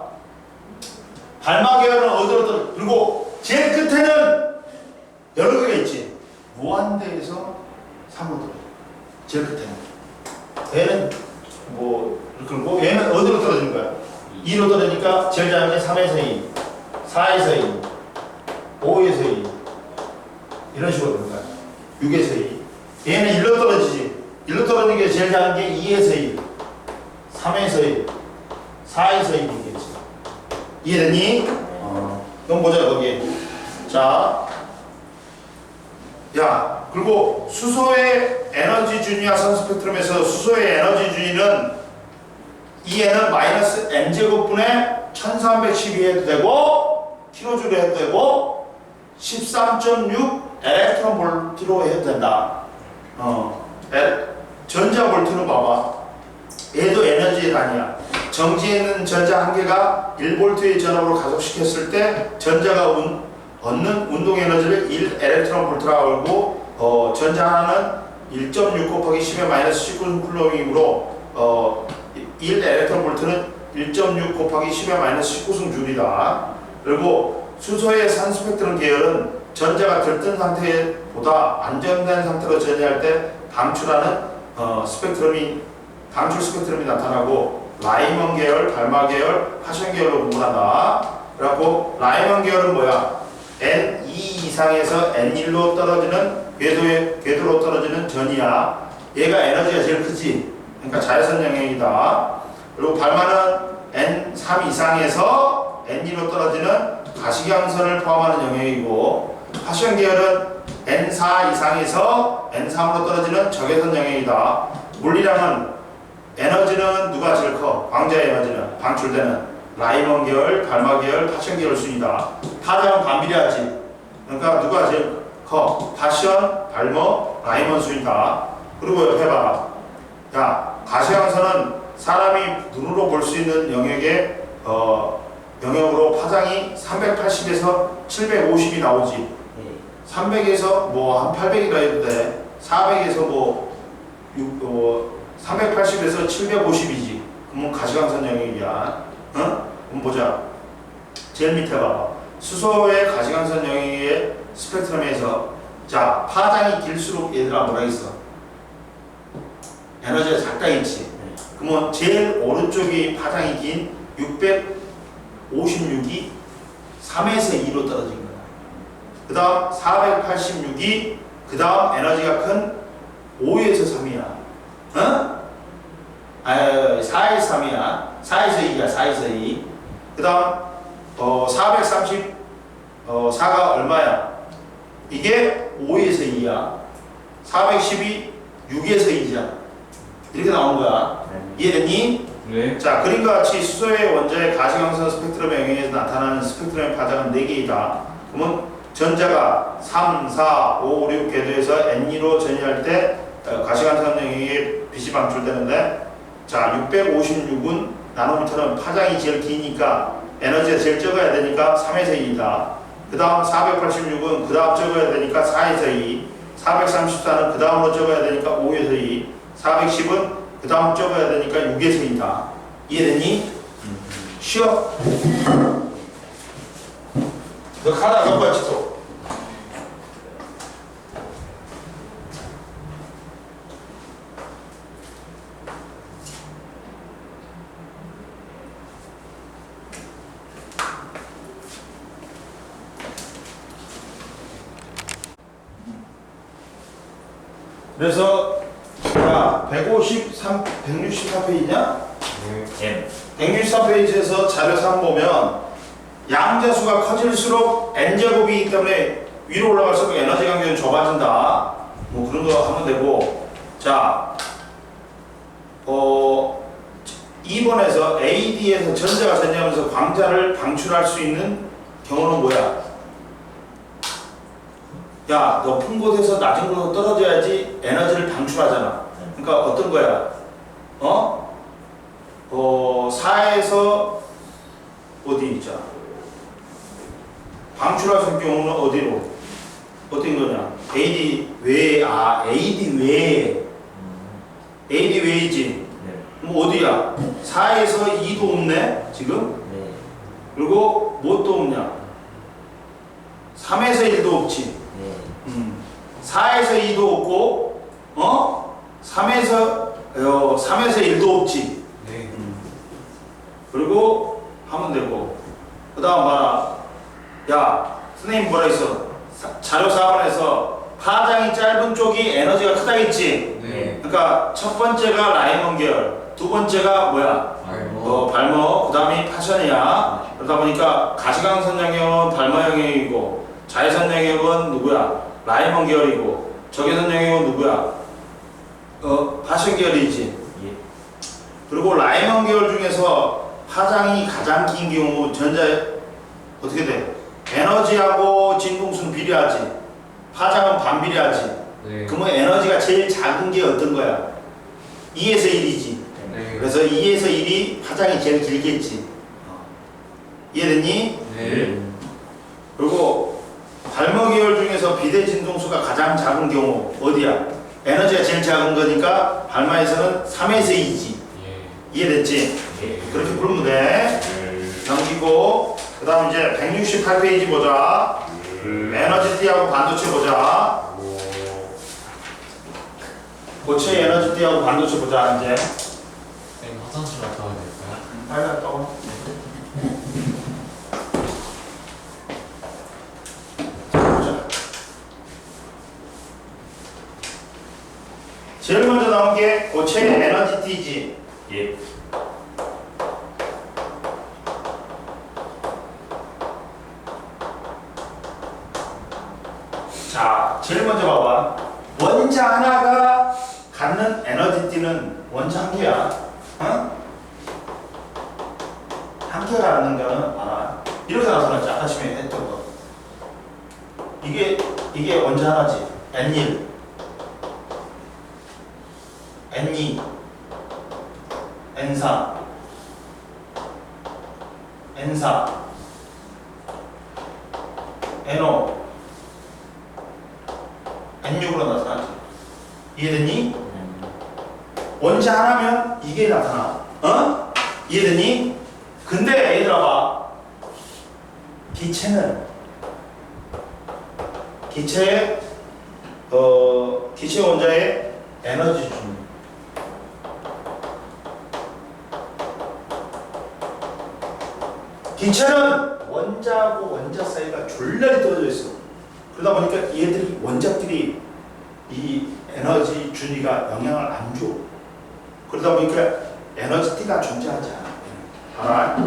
발마 계열은 어디로 떨어져? 그리고 제일 끝에는 여러 개가 있지. 무한대에서 3으로 떨어져. 제일 끝에는. 얘는 그리고 얘는 어디로 떨어지는 거야? 2로 떨어지니까 제일 작은 게 3에서 2, 4에서 2, 5에서 2 이런 식으로 되는 거야. 6에서 2. 얘는 1로 떨어지지. 1로 떨어지는 게 제일 작은 게 2에서 2, 3에서 2, 4에서 2이겠지. 이해됐니? 그럼 보자 거기. 자, 야, 그리고 수소의 에너지 준위와 선 스펙트럼에서 수소의 에너지 준위는 EN은 마이너스 m제곱분의 1312 해도 되고 킬로줄 해도 되고 13.6 엘렉트론 볼트로 해도 된다. 전자 볼트는 봐봐. 얘도 에너지의 단위야. 정지에 있는 전자 한 개가 1볼트의 전압으로 가속시켰을 때 전자가 얻는 운동 에너지를 1 엘렉트론 볼트라고 하고, 전자 하나는 1.6 곱하기 10의 마이너스 19쿨럼이므로 1 엘렉트론 볼트는 1.6 곱하기 10의 마이너스 19승 줄이다. 그리고 수소의 산 스펙트럼 계열은 전자가 들뜬 상태보다 안정된 상태로 전이할 때 방출하는 방출 스펙트럼이 나타나고, 라이먼 계열, 발마 계열, 파션 계열로 구분한다. 그래갖고 라이먼 계열은 뭐야? N2 이상에서 N1로 떨어지는 궤도로 떨어지는 전이야. 얘가 에너지가 제일 크지. 그러니까 자외선 영역이다. 그리고 발마는 N3 이상에서 N2로 떨어지는 가시광선을 포함하는 영역이고, 파션 계열은 N4 이상에서 N3으로 떨어지는 적외선 영역이다. 물리량은 에너지는 누가 제일 커? 광자의 에너지는 방출되는 라이먼 계열, 발마 계열, 파션 계열 순이다. 파장은 반비례하지. 그러니까 누가 제일 커? 파션, 발마, 라이먼 순이다. 그리고 옆에 봐라. 야, 가시광선은 사람이 눈으로 볼 수 있는 영역의 영역으로 파장이 380에서 750이 나오지. 300에서 뭐 한 800이라 해도 돼. 400에서 380에서 750이지. 그러면 가시광선 영역이야. 그럼 보자. 제일 밑에 봐봐. 수소의 가시광선 영역의 스펙트럼에서, 자, 파장이 길수록 얘들아 뭐라 했어? 에너지가 작다겠지. 그러면 제일 오른쪽이 파장이 긴 656이 3에서 2로 떨어진 거야. 그 다음 486이 그 다음 에너지가 큰 5에서 3이야. 4에서 3이야. 4에서 2야. 4에서 2. 그 다음 434가 얼마야? 이게 5에서 2야. 410이 6에서 2야. 이렇게 나오는 거야. 이해됐니?
네.
자, 그림과 같이 수소의 원자의 가시광선 스펙트럼 영역에서 나타나는 스펙트럼의 파장은 4개이다. 그러면 전자가 3, 4, 5, 6 궤도에서 N2로 전이할 때 가시광선 영역에 빛이 방출되는데, 자, 656은 나노미터는 파장이 제일 기니까 에너지가 제일 적어야 되니까 3에서 2이다. 그 다음 486은 그 다음 적어야 되니까 4에서 2. 434는 그 다음으로 적어야 되니까 5에서 2. 410은 그 다음 적어야 되니까 6에서 2다. 이해됐니? 쉬어. 너 하나 더 같이 또. 그래서 자, 164페이지냐?
M.
164페이지에서 자료 3 보면 양자수가 커질수록 n제곱이기 때문에 위로 올라갈수록 에너지 간격은 좁아진다. 뭐 그런 거 하면 되고, 자, 2번에서 AD에서 전자가 전이하면서 광자를 방출할 수 있는 경우는 뭐야? 야, 높은 곳에서 낮은 곳으로 떨어져야지 에너지를 방출하잖아. 그러니까 어떤 거야? 4에서 어디 있자? 방출할 수 있는 경우는 어디로? 어떤 거냐? AD 외에, AD 외에. AD 외이지?
네.
그럼 어디야? 4에서 2도 없네? 지금?
네.
그리고 뭣도 없냐? 3에서 1도 없지?
네.
4에서 2도 없고, 3에서 1도 없지?
네.
그리고 하면 되고, 그 다음 봐라. 야, 선생님 뭐라 했어? 자료 4번에서 파장이 짧은 쪽이 에너지가 크다 했지?
네.
그러니까 첫 번째가 라이먼 계열, 두 번째가 뭐야? 발머, 그 다음이 파션이야. 그러다 보니까 가시광선 영역은 발머 영역이고, 자외선 영역은 누구야? 라이먼 계열이고, 적외선 영역은 누구야? 파션 계열이지.
예.
그리고 라이먼 계열 중에서 파장이 가장 긴 경우 전자 어떻게 돼? 에너지하고 진동수는 비례하지. 파장은 반비례하지.
네.
그러면 에너지가 제일 작은 게 어떤 거야? 2에서 1이지.
네.
그래서 2에서 1이 파장이 제일 길겠지. 이해됐니?
네.
그리고 발모계열 중에서 비대 진동수가 가장 작은 경우 어디야? 에너지가 제일 작은 거니까 발마에서는 3에서 2지.
예.
이해됐지?
예.
그렇게 부르면 돼. 넘기고 그 다음 이제 168페이지 보자. 에너지띠하고 반도체 보자. 고체 에너지띠하고 반도체 보자. 이제
쌤 화장실 갔다 와야 될까요?
빨리 갔다 와. 보자. 제일 먼저 나온 게 고체 에너지띠지.
예.
자, 제일 먼저 봐봐. 원자 하나가 갖는 에너지띠는 원자 한 개야. 어? 한 개가 갖는 거는 봐라. 이렇게 나타났지. 아까 시간에 했던 거. 이게 원자 하나지. N1, N2, N3, N4, N5, N6으로 나타나지. 이해됐니? 원자 하나면 이게 나타나. 어? 이해됐니? 근데 얘들아 봐. 기체 원자의 에너지 중. 기체는 원자하고 원자 사이가 졸라리 떨어져 있어. 그러다 보니까 얘들이 원자끼리 이 에너지 준위가 영향을 안 줘. 그러다 보니까 에너지띠가 존재하지 않아. 알아?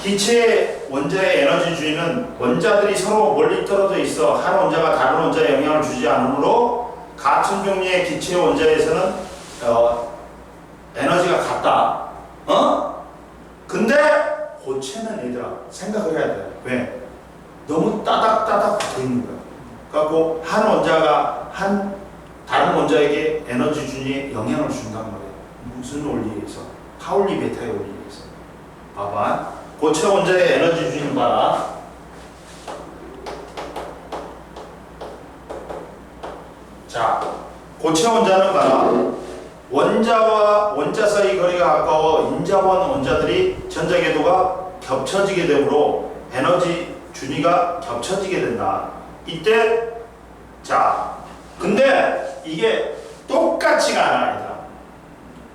기체 원자의 에너지 준위는 원자들이 서로 멀리 떨어져 있어 한 원자가 다른 원자에 영향을 주지 않으므로 같은 종류의 기체 원자에서는 에너지가 같다. 어? 근데 고체는 얘들아 생각을 해야 돼. 왜? 너무 따닥따닥 붙어 있는 거야. 그래갖고 한 원자가 한 다른 원자에게 에너지 준위에 영향을 준단 말이야. 무슨 원리에 의해서? 파울리 베타의 원리에 의해서. 봐봐. 고체 원자의 에너지 준위는 봐라. 자, 고체 원자는 봐라. 원자와 원자 사이 거리가 가까워 인자원 원자들이 전자궤도가 겹쳐지게 되므로 에너지 준위가 겹쳐지게 된다. 이때 자, 근데 이게 똑같지가 않아, 얘들아.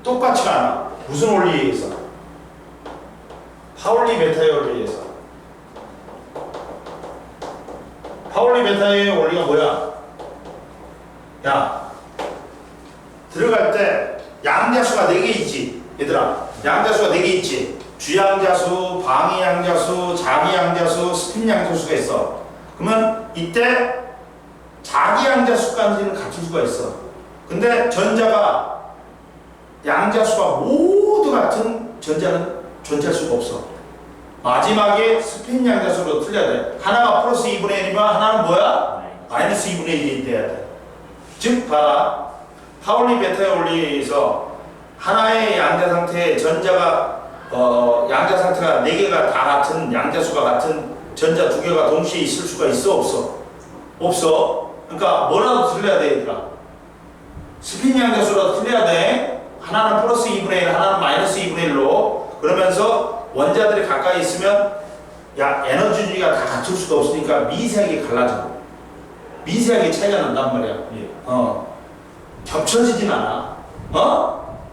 똑같지가 않아. 무슨 원리에 의해서? 파울리 베타의 원리에 의해서. 파울리 베타의 원리가 뭐야? 야, 들어갈 때 양자수가 4개 있지, 얘들아. 양자수가 4개 있지. 주양자수, 방위양자수, 자기양자수, 스핀양자수가 있어. 그러면 이때 자기양자수까지는 같을 수가 있어. 근데 전자가 양자수가 모두 같은 전자는 존재할 수가 없어. 마지막에 스핀 양자수로 틀려야 돼. 하나가 플러스 2분의 1이면 하나는 뭐야? 마이너스 2분의 1이 돼야 돼. 즉 봐라. 파울리 베타의 원리에 의해서 하나의 양자 상태에 전자가 양자 상태가 4개가 다 같은 양자수가 같은 전자 2개가 동시에 있을 수가 있어 없어? 없어. 그러니까 뭐라도 틀려야 돼, 얘들아. 스핀 양자수라도 틀려야 돼. 하나는 플러스 2분의 1, 하나는 마이너스 2분의 1로. 그러면서 원자들이 가까이 있으면 야, 에너지 준위가 다 같을 수가 없으니까 미세하게 갈라져. 미세하게 차이가 난단 말이야.
예.
겹쳐지진 않아.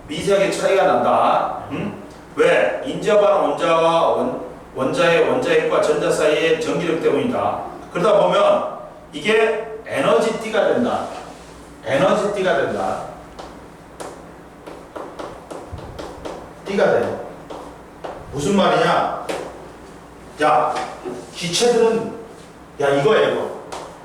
미세하게 차이가 난다. 응? 왜? 인자반 원자와 원자의 원자핵과 전자 사이의 전기력 때문이다. 그러다 보면 이게 에너지띠가 된다. 에너지띠가 된다. 띠가 돼. 무슨 말이냐? 야, 기체들은 야 이거야 이거.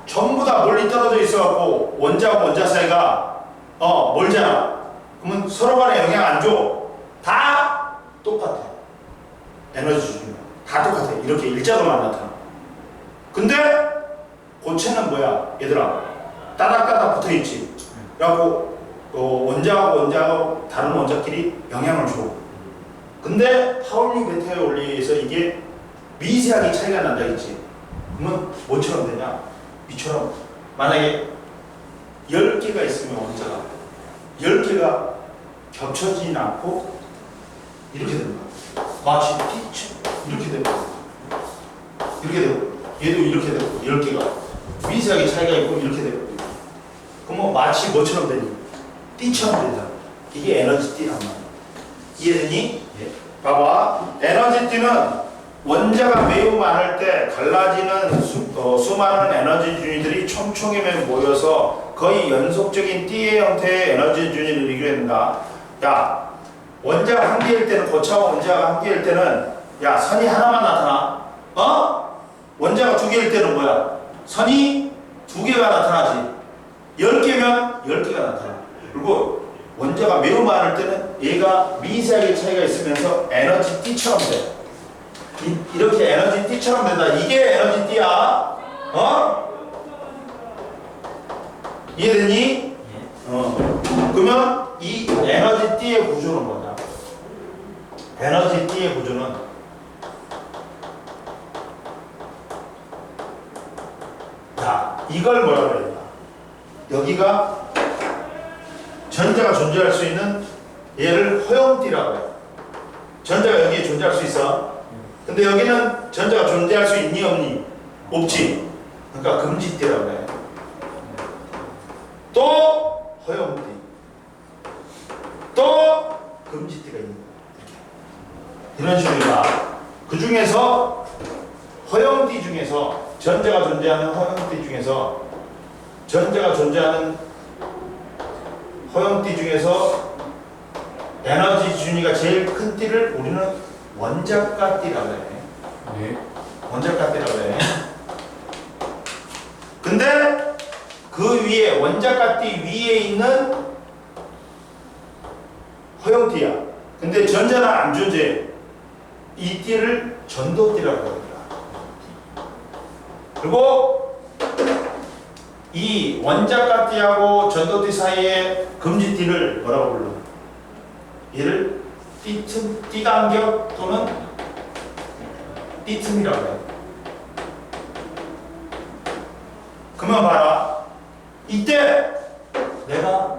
전부 다 멀리 떨어져 있어갖고 원자와 원자 사이가 멀잖아. 그러면 서로 간에 영향 안 줘. 다 똑같아. 에너지 주는 다 똑같아. 이렇게 일자로만 나타나. 근데 고체는 뭐야 얘들아 따닥따닥 붙어있지. 그래갖고 원자하고 다른 원자끼리 영향을 줘. 근데 파울류 베타의 원리에서 이게 미세하게 차이가 난다 했지. 그러면 뭐처럼 되냐? 이처럼 만약에 10개가 있으면 원자가 10개가 겹쳐지진 않고 이렇게 되는 거야. 마치 띠처럼 이렇게 되는 거야. 이렇게 되고 얘도 이렇게 되고 10개가 미세하게 차이가 있고 이렇게 되고 그러면 마치 뭐처럼 되니? 띠처럼 된다. 이게 에너지 띠란 말이야. 이해되니?
예.
봐봐. 에너지 띠는 원자가 매우 많을 때 갈라지는 수많은 에너지 준위들이 촘촘히 모여서 거의 연속적인 띠의 형태의 에너지 준위를 이루게 된다. 야, 원자가 한 개일 때는 고차와 원자가 한 개일 때는 야 선이 하나만 나타나. 원자가 두 개일 때는 뭐야? 선이 두 개가 나타나지. 10개면 10개가 나타나. 그리고 원자가 매우 많을 때는 얘가 미세하게 차이가 있으면서 에너지 띠처럼 돼. 이렇게 에너지 띠처럼 된다. 이게 에너지 띠야. 이해됐니? 그러면 이 에너지 띠의 구조는 뭐냐? 에너지 띠의 구조는 자, 이걸 뭐라 그래야 되나? 여기가 전자가 존재할 수 있는 얘를 허용띠라고 해요. 전자가 여기에 존재할 수 있어. 근데 여기는 전자가 존재할 수 있니 없니? 없지. 그러니까 금지띠라고 해. 또 허용띠. 또 금지띠가 있는 거야. 이런 식으로 그 중에서 허용띠 중에서 전자가 존재하는 허용띠 중에서 전자가 존재하는 허용띠 중에서 에너지 준위가 제일 큰 띠를 우리는 원자가띠라고 해.
네.
원자가띠라고 해. 근데 그 위에 원자가띠 위에 있는 허용띠야. 근데 전자는 안 존재해. 이 띠를 전도띠라고 합니다. 그리고 이 원자가띠하고 전도띠 사이의 금지띠를 뭐라고 불러? 얘를 띠틈, 띠간격 또는 띠틈이라고 해. 그러면 봐라. 이때 내가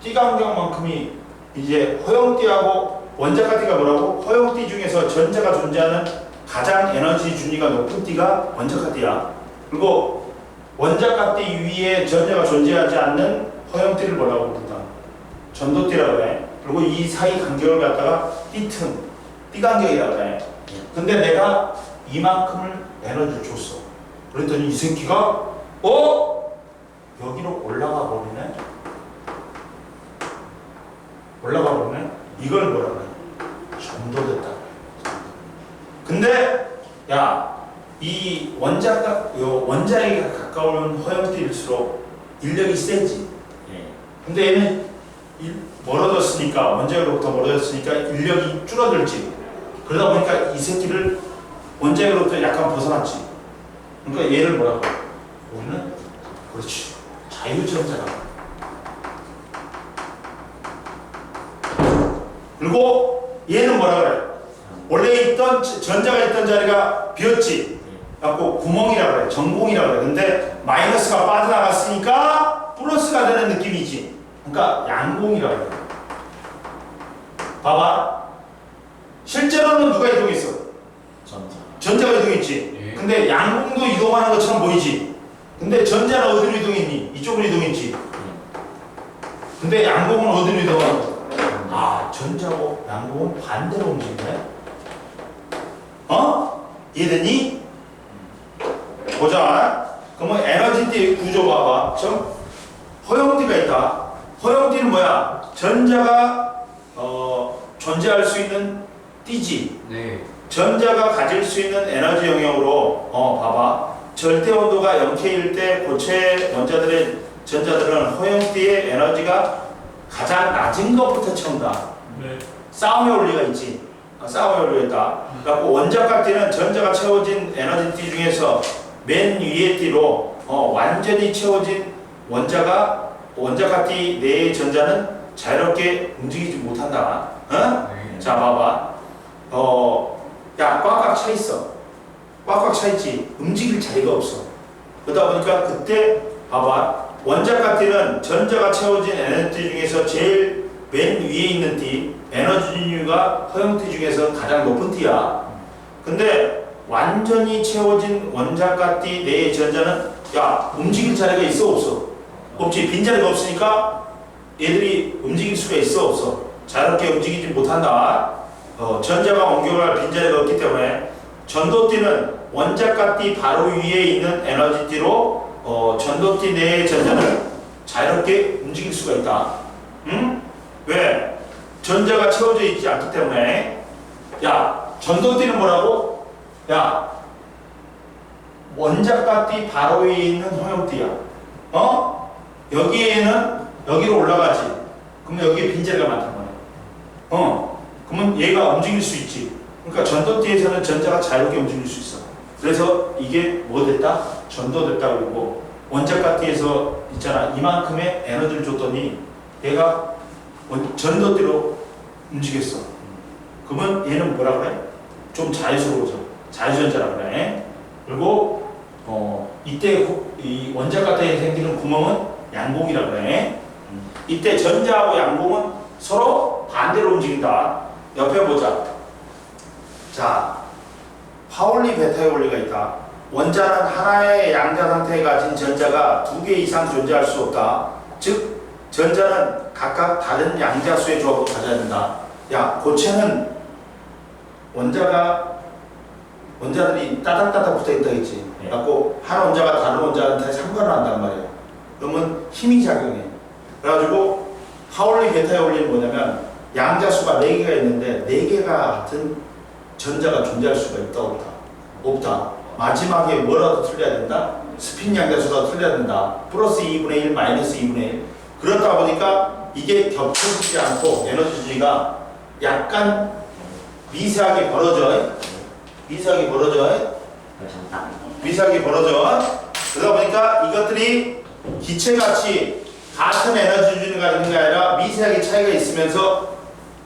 띠간격만큼이 이제 허용띠하고 원자가띠가 뭐라고? 허용띠 중에서 전자가 존재하는 가장 에너지 준위가 높은 띠가 원자가띠야. 그리고 원자가띠 위에 전자가 존재하지 않는 허용띠를 뭐라고 부른다? 전도띠라고 해. 그리고 이 사이 간격을 갖다가 띠틈, 띠간격이라고 해. 근데 내가 이만큼을 에너지를 줬어. 그랬더니 이 새끼가 여기로 올라가 버리네? 올라가 버리네? 이걸 뭐라고 해? 전도됐다. 근데 야, 이 원자에게 가까운 허용띠일수록 인력이 세지. 근데 얘는 멀어졌으니까, 원자로부터 멀어졌으니까 인력이 줄어들지. 그러다 보니까 이 새끼를 원자로부터 약간 벗어났지. 그러니까 얘를 뭐라고 해? 우리는 그렇지, 자유전자라고. 그리고 얘는 뭐라 그래? 원래 있던 전자가 있던 자리가 비었지. 갖고 구멍이라고 그래, 전공이라고 그래. 근데 마이너스가 빠져나갔으니까 플러스가 되는 느낌이지. 그러니까 양공이라고 그래. 봐봐. 실제로는 누가 이동했어? 전자가 이동했지.
예.
근데 양공도 이동하는 것처럼 보이지. 근데 전자는 어디로 이동했니? 이쪽으로 이동했지. 근데 양공은 어디로 이동하는 거야? 아, 전자하고 양공은 반대로 움직이네. 이해됐니? 보자. 그러면 에너지띠 구조 봐봐. 허용띠가 있다. 허용띠는 뭐야? 전자가 존재할 수 있는 띠지.
네.
전자가 가질 수 있는 에너지 영역으로 봐봐. 절대 온도가 0K일 때 고체 원자들의 전자들은 허용띠의 에너지가 가장 낮은 것부터 채운다.
네.
싸움의 원리가 있지. 싸움의 원리가 있다. 그래갖고 원자값 띠는 전자가 채워진 에너지 띠 중에서 맨 위에 띠로 완전히 채워진 원자가 띠 내의 전자는 자유롭게 움직이지 못한다.
네.
자, 봐봐. 야, 꽉꽉 차 있어. 꽉꽉 차 있지. 움직일 자리가 없어. 그러다 보니까 그때 봐봐. 원자가 띠는 전자가 채워진 에너지 중에서 제일 맨 위에 있는 띠, 에너지 준위가 허용띠 중에서 가장 높은 띠야. 근데 완전히 채워진 원자가 띠 내의 전자는 야, 움직일 자리가 있어 없어? 없지. 빈자리가 없으니까 얘들이 움직일 수가 있어 없어? 자유롭게 움직이지 못한다. 전자가 옮겨갈 빈자리가 없기 때문에 전도띠는 원자가띠 바로 위에 있는 에너지띠로 전도띠 내의 전자는 자유롭게 움직일 수가 있다. 응? 왜? 전자가 채워져 있지 않기 때문에. 야, 전도띠는 뭐라고? 야, 원자가띠 바로 위에 있는 허용띠야. 여기에는 여기로 올라가지. 그러면 여기에 빈자리가 많단 말이야. 그러면 얘가 움직일 수 있지. 그러니까 전도띠에서는 전자가 자유롭게 움직일 수 있어. 그래서 이게 뭐 됐다? 전도됐다 그러고 원자가띠에서 있잖아. 이만큼의 에너지를 줬더니 얘가 전도띠로 움직였어. 그러면 얘는 뭐라 그래? 좀 자유스러워져. 자유전자라 그래. 그리고 이때 이 원자가띠에 생기는 구멍은 양공이라 그래. 이때 전자하고 양공은 서로 반대로 움직인다. 옆에 보자. 자, 파울리 베타의 원리가 있다. 원자는 하나의 양자 상태에 가진 전자가 2개 이상 존재할 수 없다. 즉, 전자는 각각 다른 양자수의 조합을 가져야 된다. 야, 고체는 원자들이 따닥따닥 붙어있다 했지. 그래갖고 한 원자가 다른 원자한테 상관을 한단 말이야. 그러면 힘이 작용해. 그래가지고 파울리 베타의 원리는 뭐냐면 양자수가 4개가 있는데 4개가 같은 전자가 존재할 수가 있다 없다? 없다. 마지막에 뭐라도 틀려야 된다? 스핀 양자수가 틀려야 된다. 플러스 2분의 1, 마이너스 2분의 1. 그렇다 보니까 이게 겹쳐지지 않고 에너지 준위가 약간 미세하게 벌어져. 미세하게 벌어져. 그러다 보니까 이것들이 기체같이 같은 에너지 준위가 있는 게 아니라 미세하게 차이가 있으면서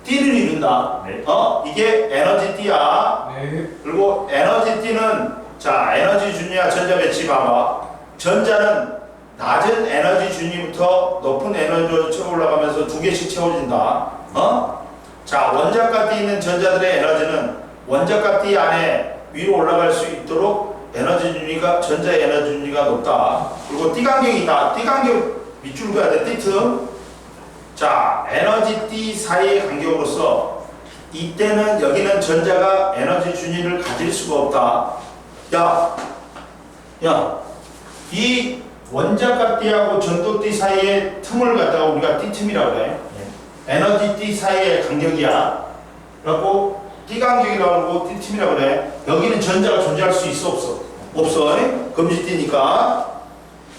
띠를 이룬다.
네.
이게 에너지 띠야.
네.
그리고 에너지 띠는 자, 에너지 준위와 전자 배치 봐봐. 전자는 낮은 에너지 준위부터 높은 에너지로 채워 올라가면서 2개씩 채워진다. 자, 원자가 있는 전자들의 에너지는 원자가 띠 안에 위로 올라갈 수 있도록 에너지 준위가 전자의 에너지 준위가 높다. 그리고 띠간격이 있다. 띠간격 밑줄 그어야 돼. 띠틈. 자, 에너지 띠 사이의 간격으로서 이때는 여기는 전자가 에너지 준위를 가질 수가 없다. 야, 이 원자가 띠하고 전도 띠 사이의 틈을 갖다가 우리가 띠틈이라고 해. 에너지 띠 사이의 간격이야. 그래갖고 띠 간격이라고 하고 띠틈이라고 그래. 여기는 전자가 존재할 수 있어 없어? 없어. 금지띠니까.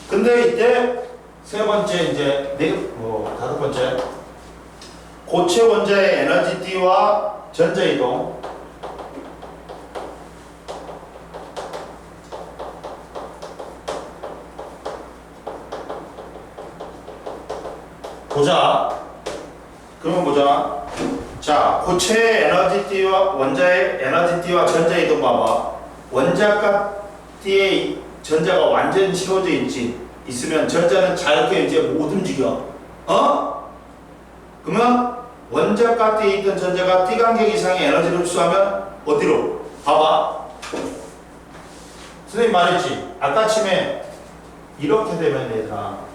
근데 이때 세 번째 이제 다섯 번째 고체 원자의 에너지 띠와 전자 이동. 보자. 그러면 보자. 자, 고체의 에너지 띠와 원자의 에너지 띠와 전자 이동 봐봐. 원자가 띠의 전자가 완전히 채워져 있으면 전자는 자유롭게 이제 못 움직여. 그러면 원자가 띠에 있던 전자가 띠 간격 이상의 에너지를 흡수하면 어디로? 봐봐. 선생님 말했지. 아까 아침에 이렇게 되면 얘들아.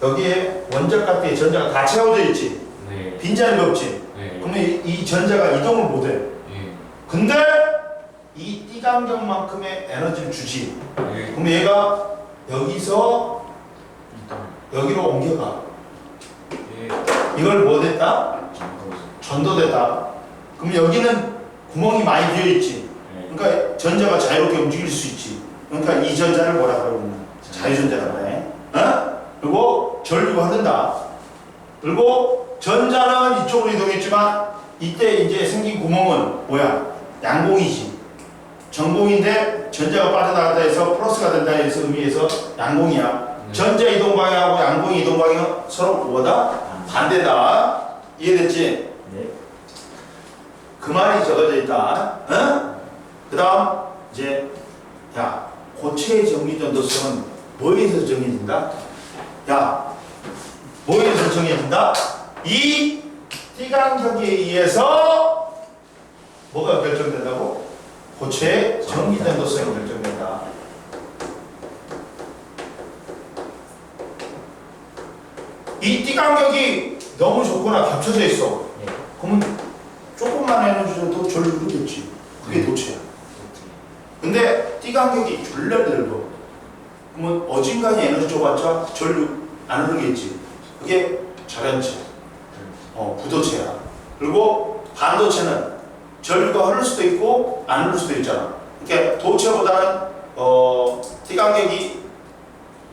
여기에 원자가 띠에 전자가 다 채워져 있지.
네.
빈자리가 없지.
네.
그러면 이 전자가 이동을 못해.
예.
근데 이 띠 간격만큼의 에너지를 주지.
네.
그럼 얘가 여기서 여기로 옮겨가.
예.
이걸 뭐 됐다? 전도됐다. 그럼 여기는 구멍이 많이 비어 있지. 그러니까 전자가 자유롭게 움직일 수 있지. 그러니까 이 전자를 뭐라 그러냐? 자유전자라고 해. 그리고 전류가 흐른다. 그리고 전자는 이쪽으로 이동했지만 이때 이제 생긴 구멍은 뭐야? 양공이지. 전공인데 전자가 빠져나갔다 해서 플러스가 된다 해서 의미에서 양공이야. 전자 이동 방향하고 양공 이동 방향 서로 뭐다? 반대다. 이해됐지?
네.
그 말이 적어져 있다. 어? 그 다음 이제 야 고체의 전기전도성은 뭐에 의해서 정해진다? 야 뭐에 의해서 정해진다? 이 띠간격에 의해서 뭐가 결정된다고? 고체의 전기전도성이 결정된다. 이 띠간격이 너무 좁거나 겹쳐져 있어.
네.
그러면 조금만 에너지 줘도 전류겠지. 그게 도체야. 근데 띠간격이 졸라 넓어. 그러면 어딘가에 에너지 줘봤자 전류 안 흐르겠지. 그게 절연체, 부도체야. 그리고 반도체는 전류가 흐를 수도 있고 안 흐를 수도 있잖아. 그러니까 도체보다는 띠간격이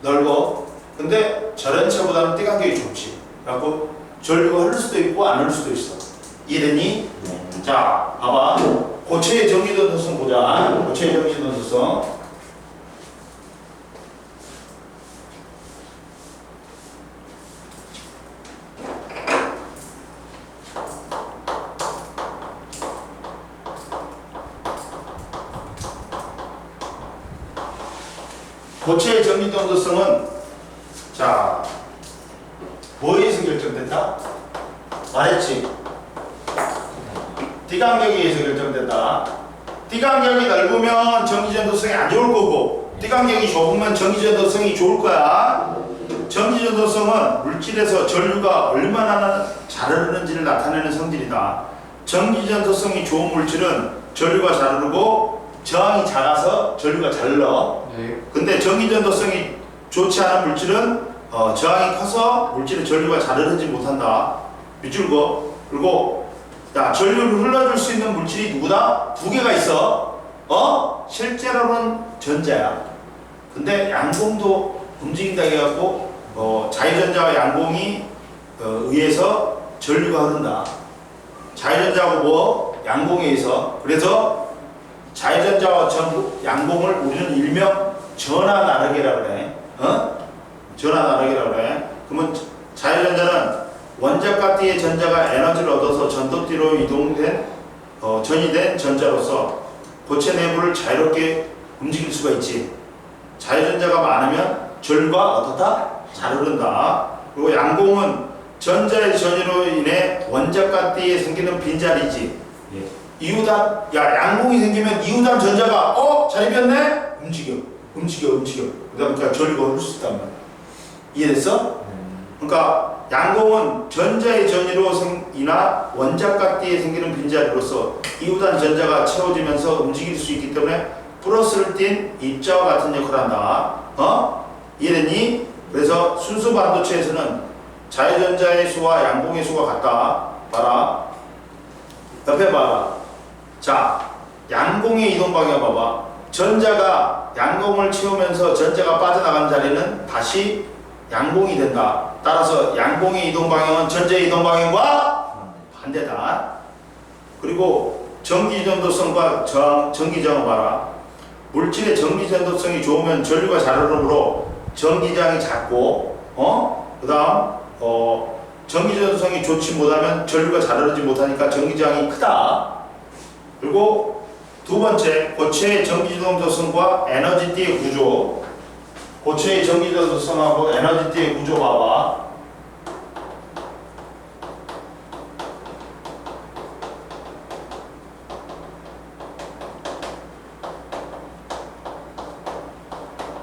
넓어. 근데 절연체보다는 띠간격이 좁지. 그래갖고 전류가 흐를 수도 있고 안 흐를 수도 있어. 이해됐니?
네.
자, 봐봐. 고체의 전기전도성 보자. 고체의 전기전도성. 고체의 전기전도성은 자 뭐에서 결정된다? 말했지. 띠간격에 의해서 결정된다. 띠간격이 넓으면 전기전도성이 안 좋을 거고 띠간격이 좁으면 전기전도성이 좋을 거야. 전기전도성은 물질에서 전류가 얼마나 잘 흐르는지를 나타내는 성질이다. 전기전도성이 좋은 물질은 전류가 잘 흐르고 저항이 작아서 전류가 잘 흘러.
네.
근데 전기전도성이 좋지 않은 물질은 저항이 커서 물질의 전류가 잘 흐르지 못한다. 밑줄 거. 그리고 야, 전류를 흘러줄 수 있는 물질이 누구다? 두 개가 있어. 실제로는 전자야. 근데 양공도 움직인다 해갖고 자유전자와 양공이 의해서 전류가 흐른다. 자유전자하고 뭐? 양공에 의해서. 그래서 자유전자와 양공을 우리는 일명 전하 나르기라고 그래. 전하 나르기라고 그래. 그러면 자유전자는 원자과 띠의 전자가 에너지를 얻어서 전도띠로 이동된 전이 된 전자로서 고체 내부를 자유롭게 움직일 수가 있지. 자유전자가 많으면 전류가 어떻다? 잘 흐른다. 그리고 양공은 전자의 전이로 인해 원자과 띠에 생기는 빈자리지.
예.
이유단, 야, 양공이 생기면 이유단 전자가 자리 비었네? 움직여. 그러니까 전류가 흐를 수 있단 말이야. 이해됐어? 그러니까 양공은 전자의 전이로 인하 원자과 띠에 생기는 빈자리로서 이유단 전자가 채워지면서 움직일 수 있기 때문에 플러스를 띤 입자와 같은 역할을 한다. 이해됐니? 그래서 순수 반도체에서는 자유전자의 수와 양공의 수가 같다. 봐라. 옆에 봐라. 자, 양공의 이동 방향 봐봐. 전자가 양공을 채우면서 전자가 빠져나간 자리는 다시 양공이 된다. 따라서 양공의 이동 방향은 전자의 이동 방향과 반대다. 그리고 전기전도성과 전기저항 봐라. 물질의 전기전도성이 좋으면 전류가 잘 흐르므로 전기저항이 작고, 그 다음 전기전도성이 좋지 못하면 전류가 잘 흐르지 못하니까 전기저항이 크다. 그리고 두 번째, 고체의 전기전도성과 에너지띠의 구조. 고체의 전기전도성하고 에너지띠의 구조 봐봐.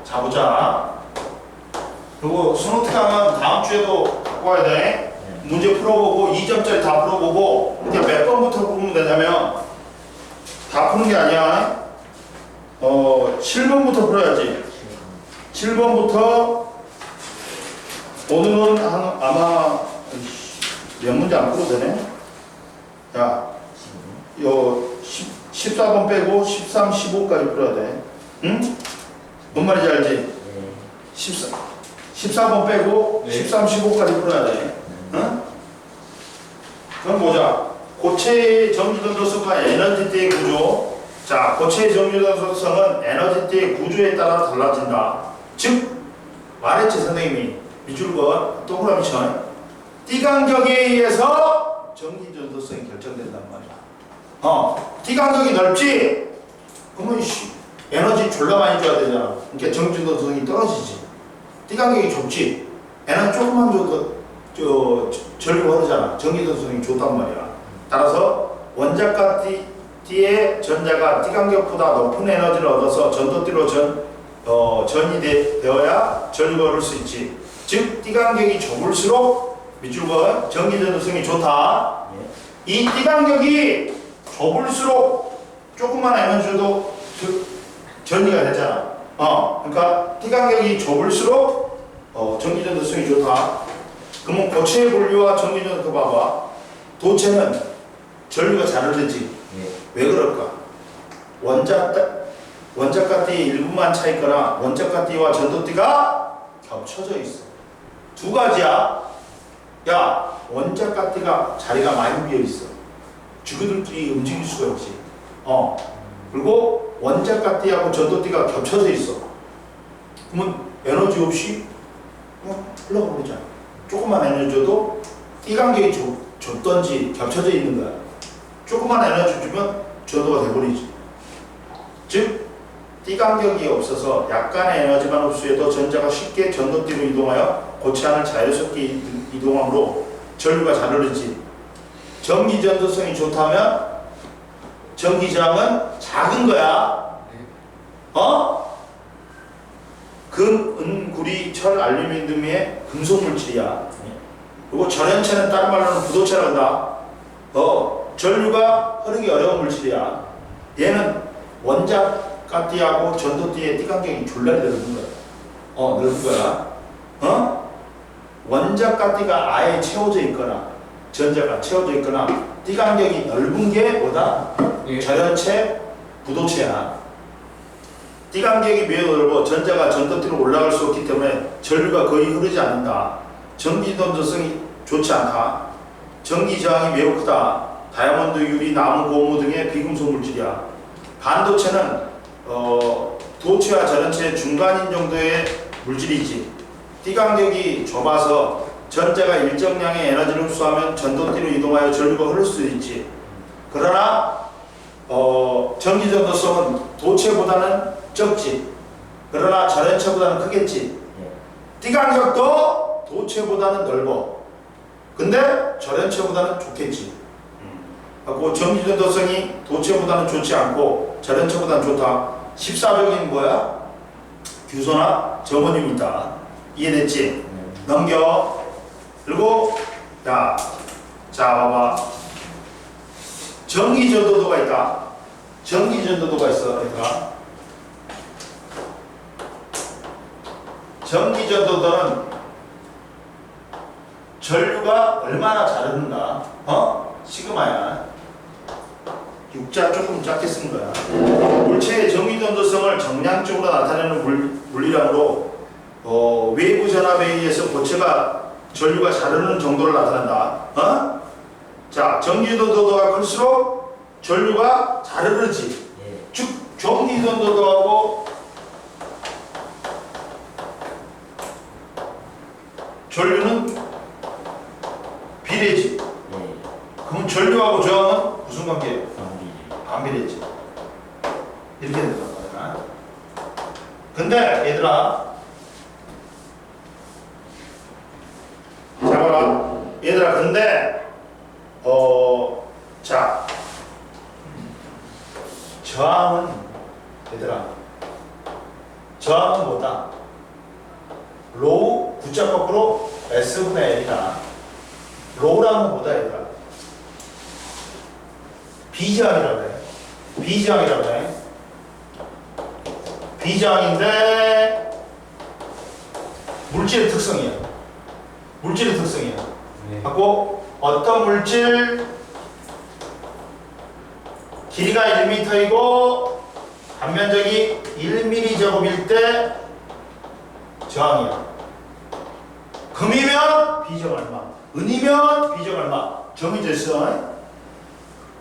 자, 보자. 그리고 스노트 가면 다음 주에도 갖고 와야 돼. 문제 풀어보고 2점짜리 다 풀어보고 이제 몇 번부터 풀면 되냐면 다 푸는 게 아니야. 7번부터 풀어야지. 7번부터 오늘은 아마 몇 문제 안 풀어도 되네. 야, 14번 빼고 13, 15까지 풀어야 돼. 응? 뭔 말인지 알지? 14번 빼고
네.
13, 15까지 풀어야 돼. 응? 그럼 보자. 고체의 전기전도성과 에너지띠의 구조. 자, 고체의 정유전도성은 에너지띠의 구조에 따라 달라진다. 즉, 말했지 선생님이. 밑줄과 동그라미 쳐. 띠 간격에 의해서 전기전도성이 결정된단 말이야. 띠 간격이 넓지? 그러면 에너지 졸라 많이 줘야 되잖아. 그러니까 전기전도성이 떨어지지. 띠 간격이 좁지? 에너지 조금만 줘도 전류가 흐르잖아. 전기전도성이 좋단 말이야. 따라서 원자과 띠의 전자가 띠 간격보다 높은 에너지를 얻어서 전도띠로 전이 되어야 전류가 흐를 수 있지. 즉, 띠 간격이 좁을수록 밑줄과 전기전도성이 좋다. 이 띠 간격이 좁을수록 조금만 에너지 줘도 전이가 되잖아. 그러니까 띠 간격이 좁을수록 전기전도성이 좋다. 그러면 고체의 분류와 전기전도 봐봐. 도체는 전류가 잘 흐르지. 왜 그럴까? 원자과 띠의 일부만 차 있거나 원자과 띠와 전도띠가 겹쳐져 있어. 두 가지야. 야, 원자과 띠가 자리가 많이 비어 있어. 지그들끼리 움직일 수가 없지. 그리고 원자과 띠하고 전도띠가 겹쳐져 있어. 그러면 에너지 없이 흘러가 버리잖아. 조금만 에너지 줘도 띠 간격이 좁던지 겹쳐져 있는 거야. 조금만 에너지 주면 전도가 돼버리지. 즉, 띠 간격이 없어서 약간의 에너지만 흡수해도 전자가 쉽게 전도띠로 이동하여 고체 안을 자유스럽게 이동하므로 전류가 잘 흐르지. 전기 전도성이 좋다면 전기저항은 작은 거야. 금, 은, 구리, 철, 알루미늄 등의 금속 물질이야. 그리고 절연체는 다른 말로는 부도체라고 한다. 전류가 흐르기 어려운 물질이야. 얘는 원자과 띠하고 전도띠의 띠 간격이 졸라 넓은 거야. 넓은 거야. 원자과 띠가 아예 채워져 있거나 전자가 채워져 있거나 띠 간격이 넓은 게 뭐다? 절연체, 부도체야. 띠 간격이 매우 넓어 전자가 전도띠로 올라갈 수 없기 때문에 전류가 거의 흐르지 않는다. 전기 전도성이 좋지 않다. 전기 저항이 매우 크다. 다이아몬드, 유리, 나무, 고무 등의 비금속 물질이야. 반도체는 도체와 절연체 중간인 정도의 물질이지. 띠 간격이 좁아서 전자가 일정량의 에너지를 흡수하면 전도띠로 이동하여 전류가 흐를 수 있지. 그러나 전기 전도성은 도체보다는 적지. 그러나 절연체보다는 크겠지. 띠 간격도 도체보다는 넓어. 근데 절연체보다는 좋겠지. 그리고 전기 전도성이 도체보다는 좋지 않고 절연체보다는 좋다. 14벽인 뭐야? 규소나 점원임이 있다. 이해됐지? 넘겨. 그리고 자 봐봐. 전기전도도가 있다. 전기전도도가 있어. 그러니까 전기전도도는 전류가 얼마나 잘 흐른가? 시그마야. 육자 조금 작게 쓴 거야. 물체의 전기전도성을 정량적으로 나타내는 물리량으로 외부 전압에 의해서 고체가 전류가 잘 흐르는 정도를 나타낸다. 자, 전기전도도가 클수록 전류가 잘 흐르지. 즉, 전기전도도하고 전류는 비례지. 그럼 전류하고 저항은 무슨 관계예요? 반비례지. 이렇게 된단 말이야. 근데 얘들아, 자 봐라. 얘들아, 근데 자, 저항은 얘들아, 저항은 뭐다? 로우 구자 거꾸로 S분의 L이다. 로우라는 뭐다 얘들아? 비저항이라고 해. 비저항이라고 해. 비저항인데 물질의 특성이야. 물질의 특성이야. 하고 어떤 물질 길이가 1m이고 단면적이 1mm 제곱일 때 저항이야. 금이면 비저항 얼마, 은이면 비저항 얼마 정해져 있어.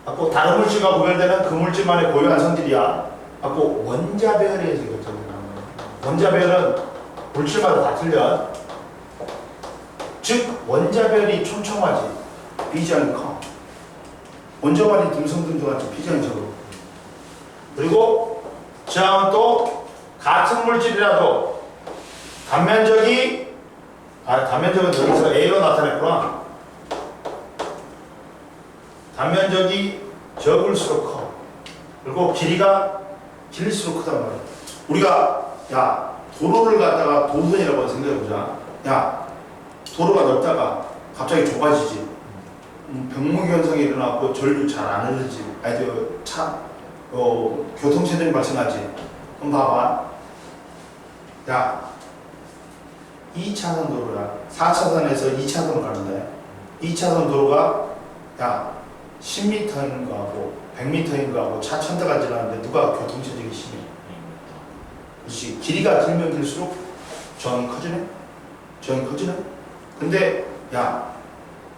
갖고 다른 물질과 구별되는 그 물질만의 고유한 성질이야. 갖고 원자별에서 이거 적용하는 거야. 원자별은 물질마다 다 틀려. 즉 원자별이 촘촘하지 비장이 커. 원자만이 듬성듬성하지 비장이 적어. 그리고 저항은 또 같은 물질이라도 단면적이 단면적은 여기서 A로 나타냈구나. 단면적이 적을수록 커. 그리고 길이가 길수록 크단 말이야. 우리가 야 도로를 갖다가 도선이라고 생각해보자. 야 도로가 넓다가 갑자기 좁아지지. 병목이 현상이 일어나고 전류 잘 안 흐르지. 아니 교통체증이 발생하지. 그럼 봐봐. 야 2차선 도로야. 4차선에서 2차선으로 가는데 2차선 도로가 야 10m인 거하고 100m인 거하고 차 1000대가 지나는데 누가 교통체증이 심해? 그렇지. 길이가 길면 길수록 저항이 커지네? 저항이 커지네? 근데 야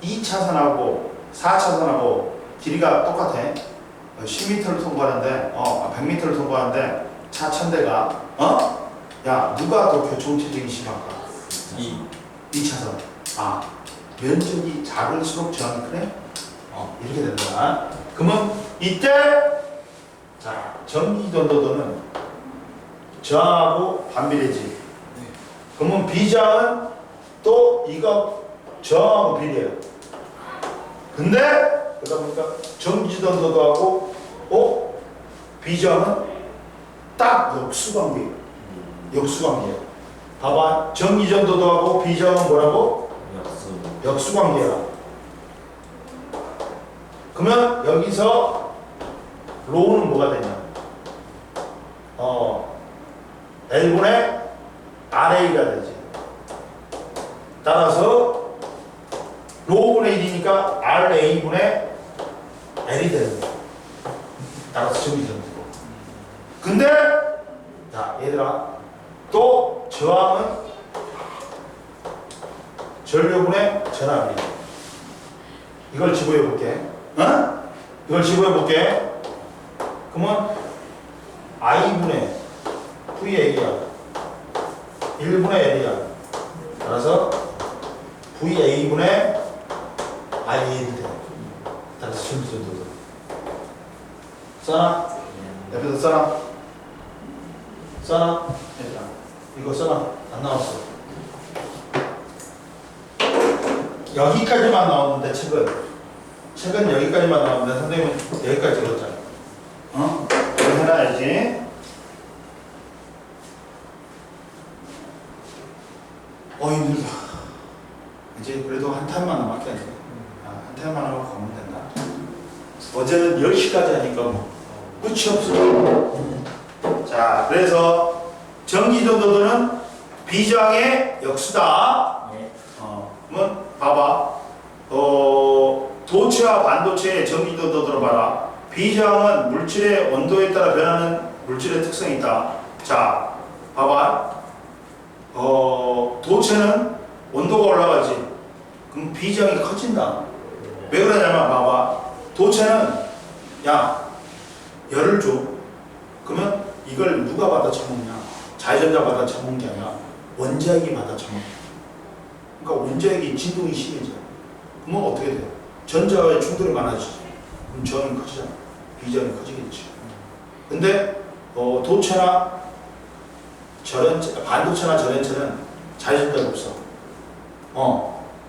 2차선하고 4차선하고 길이가 똑같아. 10m를 통과하는데 100m를 통과하는데 차 1000대가 야 누가 더 교통체증이 심할까? 2차선. 면적이 작을수록 저항이 크네? 이렇게 된다. 그러면 이때 자 전기전도도는 저항하고 반비례지. 그러면 비저항은 또 이거 저항하고 비례해요. 근데 그러다 보니까 전기전도도하고 비저항은 딱 역수관계예요. 역수관계예요. 봐봐. 전기전도도하고 비저항은 뭐라고? 역수관계야. 그러면 여기서 로우는 뭐가 되냐? L분의 RA가 되지. 따라서 로우분의 1이니까 RA분의 L이 되는 거야. 따라서 전기전도도. 근데 자 얘들아 또 저항은 전류분의 전압이. 이걸 집어해 볼게. 이걸 집어해 볼게. 그러면 I분의 VA야. 1분의 L이야. 따라서 VA분의 IA도 돼. 따라서 전기전도도. 써놔? 옆에서 써놔? 써놔? 얘들아 이거 써놔. 안 나왔어. 여기까지만 나오는데 책은 여기까지만 나오는데 선생님은 여기까지 읽었잖아. 이거 해놔야지. 힘들다. 이제 그래도 한 타임만 남았겠네. 한 타임만 하고 가면 된다. 어제는 10시까지 하니까 뭐 끝이 없어. 자, 그래서 전기전도도는 비저항의 역수다. 그러면 봐봐. 도체와 반도체의 전기전도도를 봐라. 비저항은 물질의 온도에 따라 변하는 물질의 특성이 있다. 자, 봐봐. 도체는 온도가 올라가지. 그럼 비저항이 커진다. 왜 그러냐면 봐봐. 도체는 야 열을 줘. 그러면 이걸 누가 받아 처먹냐? 자유전자 받아 처먹는 게 아니라 원자핵이 받아 처먹는. 그러니까 원자핵이 진동이 심해져. 그러면 어떻게 돼? 전자와의 충돌이 많아지지. 그럼 저항이 커지잖아. 비저항이 커지겠지. 근데 도체나 반도체나 전해체는 자유전자가 없어.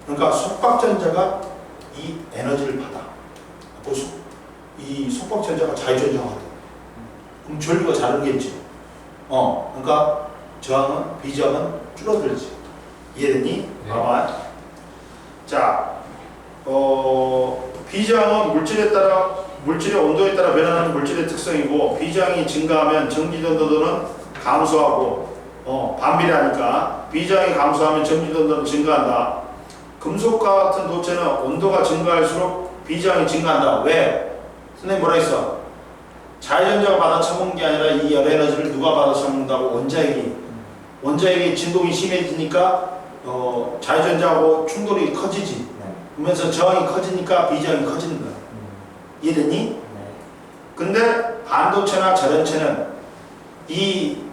그러니까 속박전자가 이 에너지를 받아. 이 속박전자가 자유전자가 돼. 그럼 전류가 잘 흐르겠지. 그러니까 저항은 비저항은 줄어들지. 이해됐니?
네.
봐봐. 자, 비저항은 물질의 온도에 따라 변하는 물질의 특성이고, 비저항이 증가하면 전기전도도는 감소하고, 반비례하니까 비저항이 감소하면 전기전도는 증가한다. 금속과 같은 도체는 온도가 증가할수록 비저항이 증가한다. 왜? 선생님 뭐라 했어? 자유전자가 받아 처먹는 게 아니라 이 열 에너지를 누가 받아 처먹는다고? 원자핵이 진동이 심해지니까 자유전자하고 충돌이 커지지. 그러면서 저항이 커지니까 비저항이 커지는 거야. 이해됐니?
네.
근데 반도체나 전원체는 이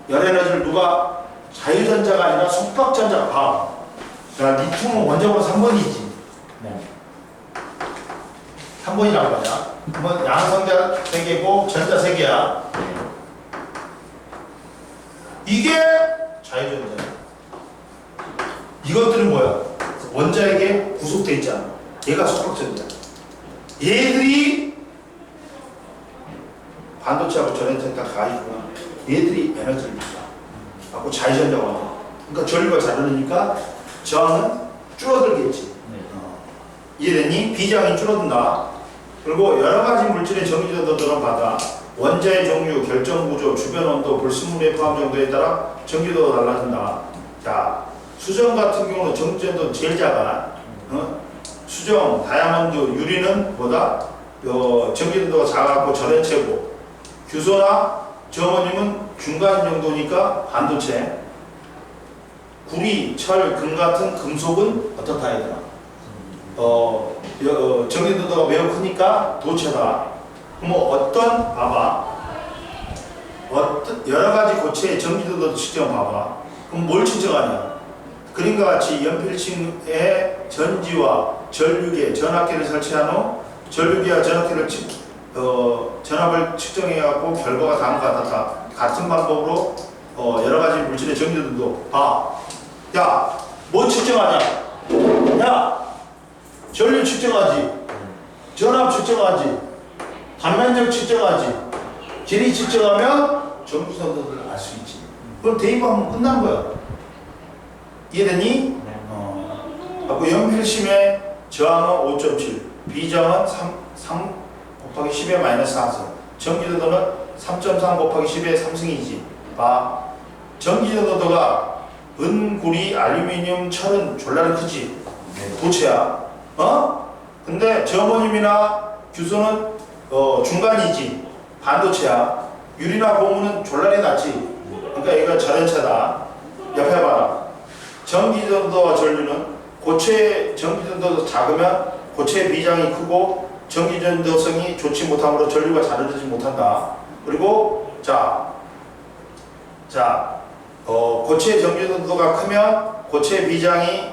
열에너지를 누가 자유전자가 아니라 속박전자가 봐. 자, 리튬은 원적으로 3번이지.
네.
3번이란 거냐? 그러면 양성자 3개고 전자 3개야.
네.
이게 자유전자야. 이것들은 뭐야? 원자에게 구속돼 있잖아. 얘가 속박전자. 얘들이 반도체하고 전원체 다 가지구나. 얘들이 에너지를 줘. 갖고 자유전자가 와. 그러니까 전류가 잘 흐르니까 저항은 줄어들겠지.
네.
이해됐니? 비장이 줄어든다. 그리고 여러 가지 물질의 전기전도도를 받아 원자의 종류, 결정 구조, 주변 온도, 불순물의 포함 정도에 따라 전기도가 달라진다. 자, 수정 같은 경우는 전기전도 제일 작아. 수정, 다이아몬드, 유리는 뭐다? 전기전도가 작아갖고 전해체고, 규소나 저어머님은 중간 정도니까 반도체. 구리, 철, 금 같은 금속은 어떻다 얘들아? 전기도가 매우 크니까 도체다. 그럼 어떤 봐봐. 어떤 여러 가지 고체의 전기도도 측정 봐봐. 그럼 뭘 측정하냐? 그림과 같이 연필층에 전지와 전류계, 전압계를 설치한 후 전류계와 전압계를 전압을 측정해 갖고 결과가 다음과 같다. 같은 방법으로 여러 가지 물질의 전기도도 봐. 야, 뭐 측정하냐? 야, 전류 측정하지, 전압 측정하지, 단면적 측정하지, 길이 측정하면 전기선도를 알 수 있지. 그럼 대입하면 끝난 거야. 이해됐니?
네.
갖고 연필심의 저항은 5.7, 비저항은 3 곱하기 10의 마이너스 4승, 전기도도는 3.3 곱하기 10의 3승이지. 봐. 전기도도가 은, 구리, 알루미늄, 철은 졸라리 크지. 도체야. 근데 저어머님이나 규소는 중간이지. 반도체야. 유리나 고무는 졸라리 낮지. 그러니까 얘가 전원체다. 옆에 봐라. 전기전도와 전류는 고체 전기전도도 작으면 고체의 비장이 크고 전기전도성이 좋지 못하므로 전류가 잘 흐르지 못한다. 그리고 고체의 전기전도가 크면 고체의 비장이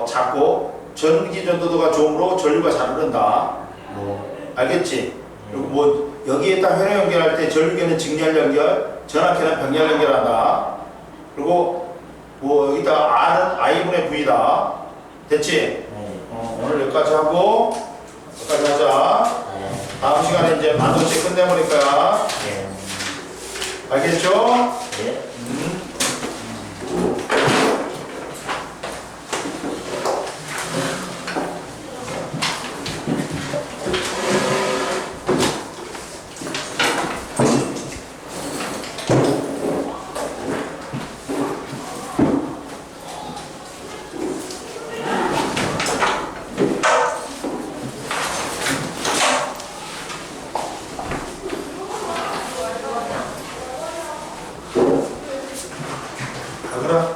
작고 전기전도도가 좋으므로 전류가 잘 흐른다. 알겠지? 그리고 뭐 여기에다 회로 연결할 때 전류계는 직렬 연결, 전압계는 병렬 연결한다. 그리고 뭐 여기다 R은 I분의 V다. 됐지?
네.
오늘 여기까지 하고 여기까지 하자.
네.
다음 시간에 이제 반도체 끝내버릴 거야.
네.
알겠죠?
네.
가거라.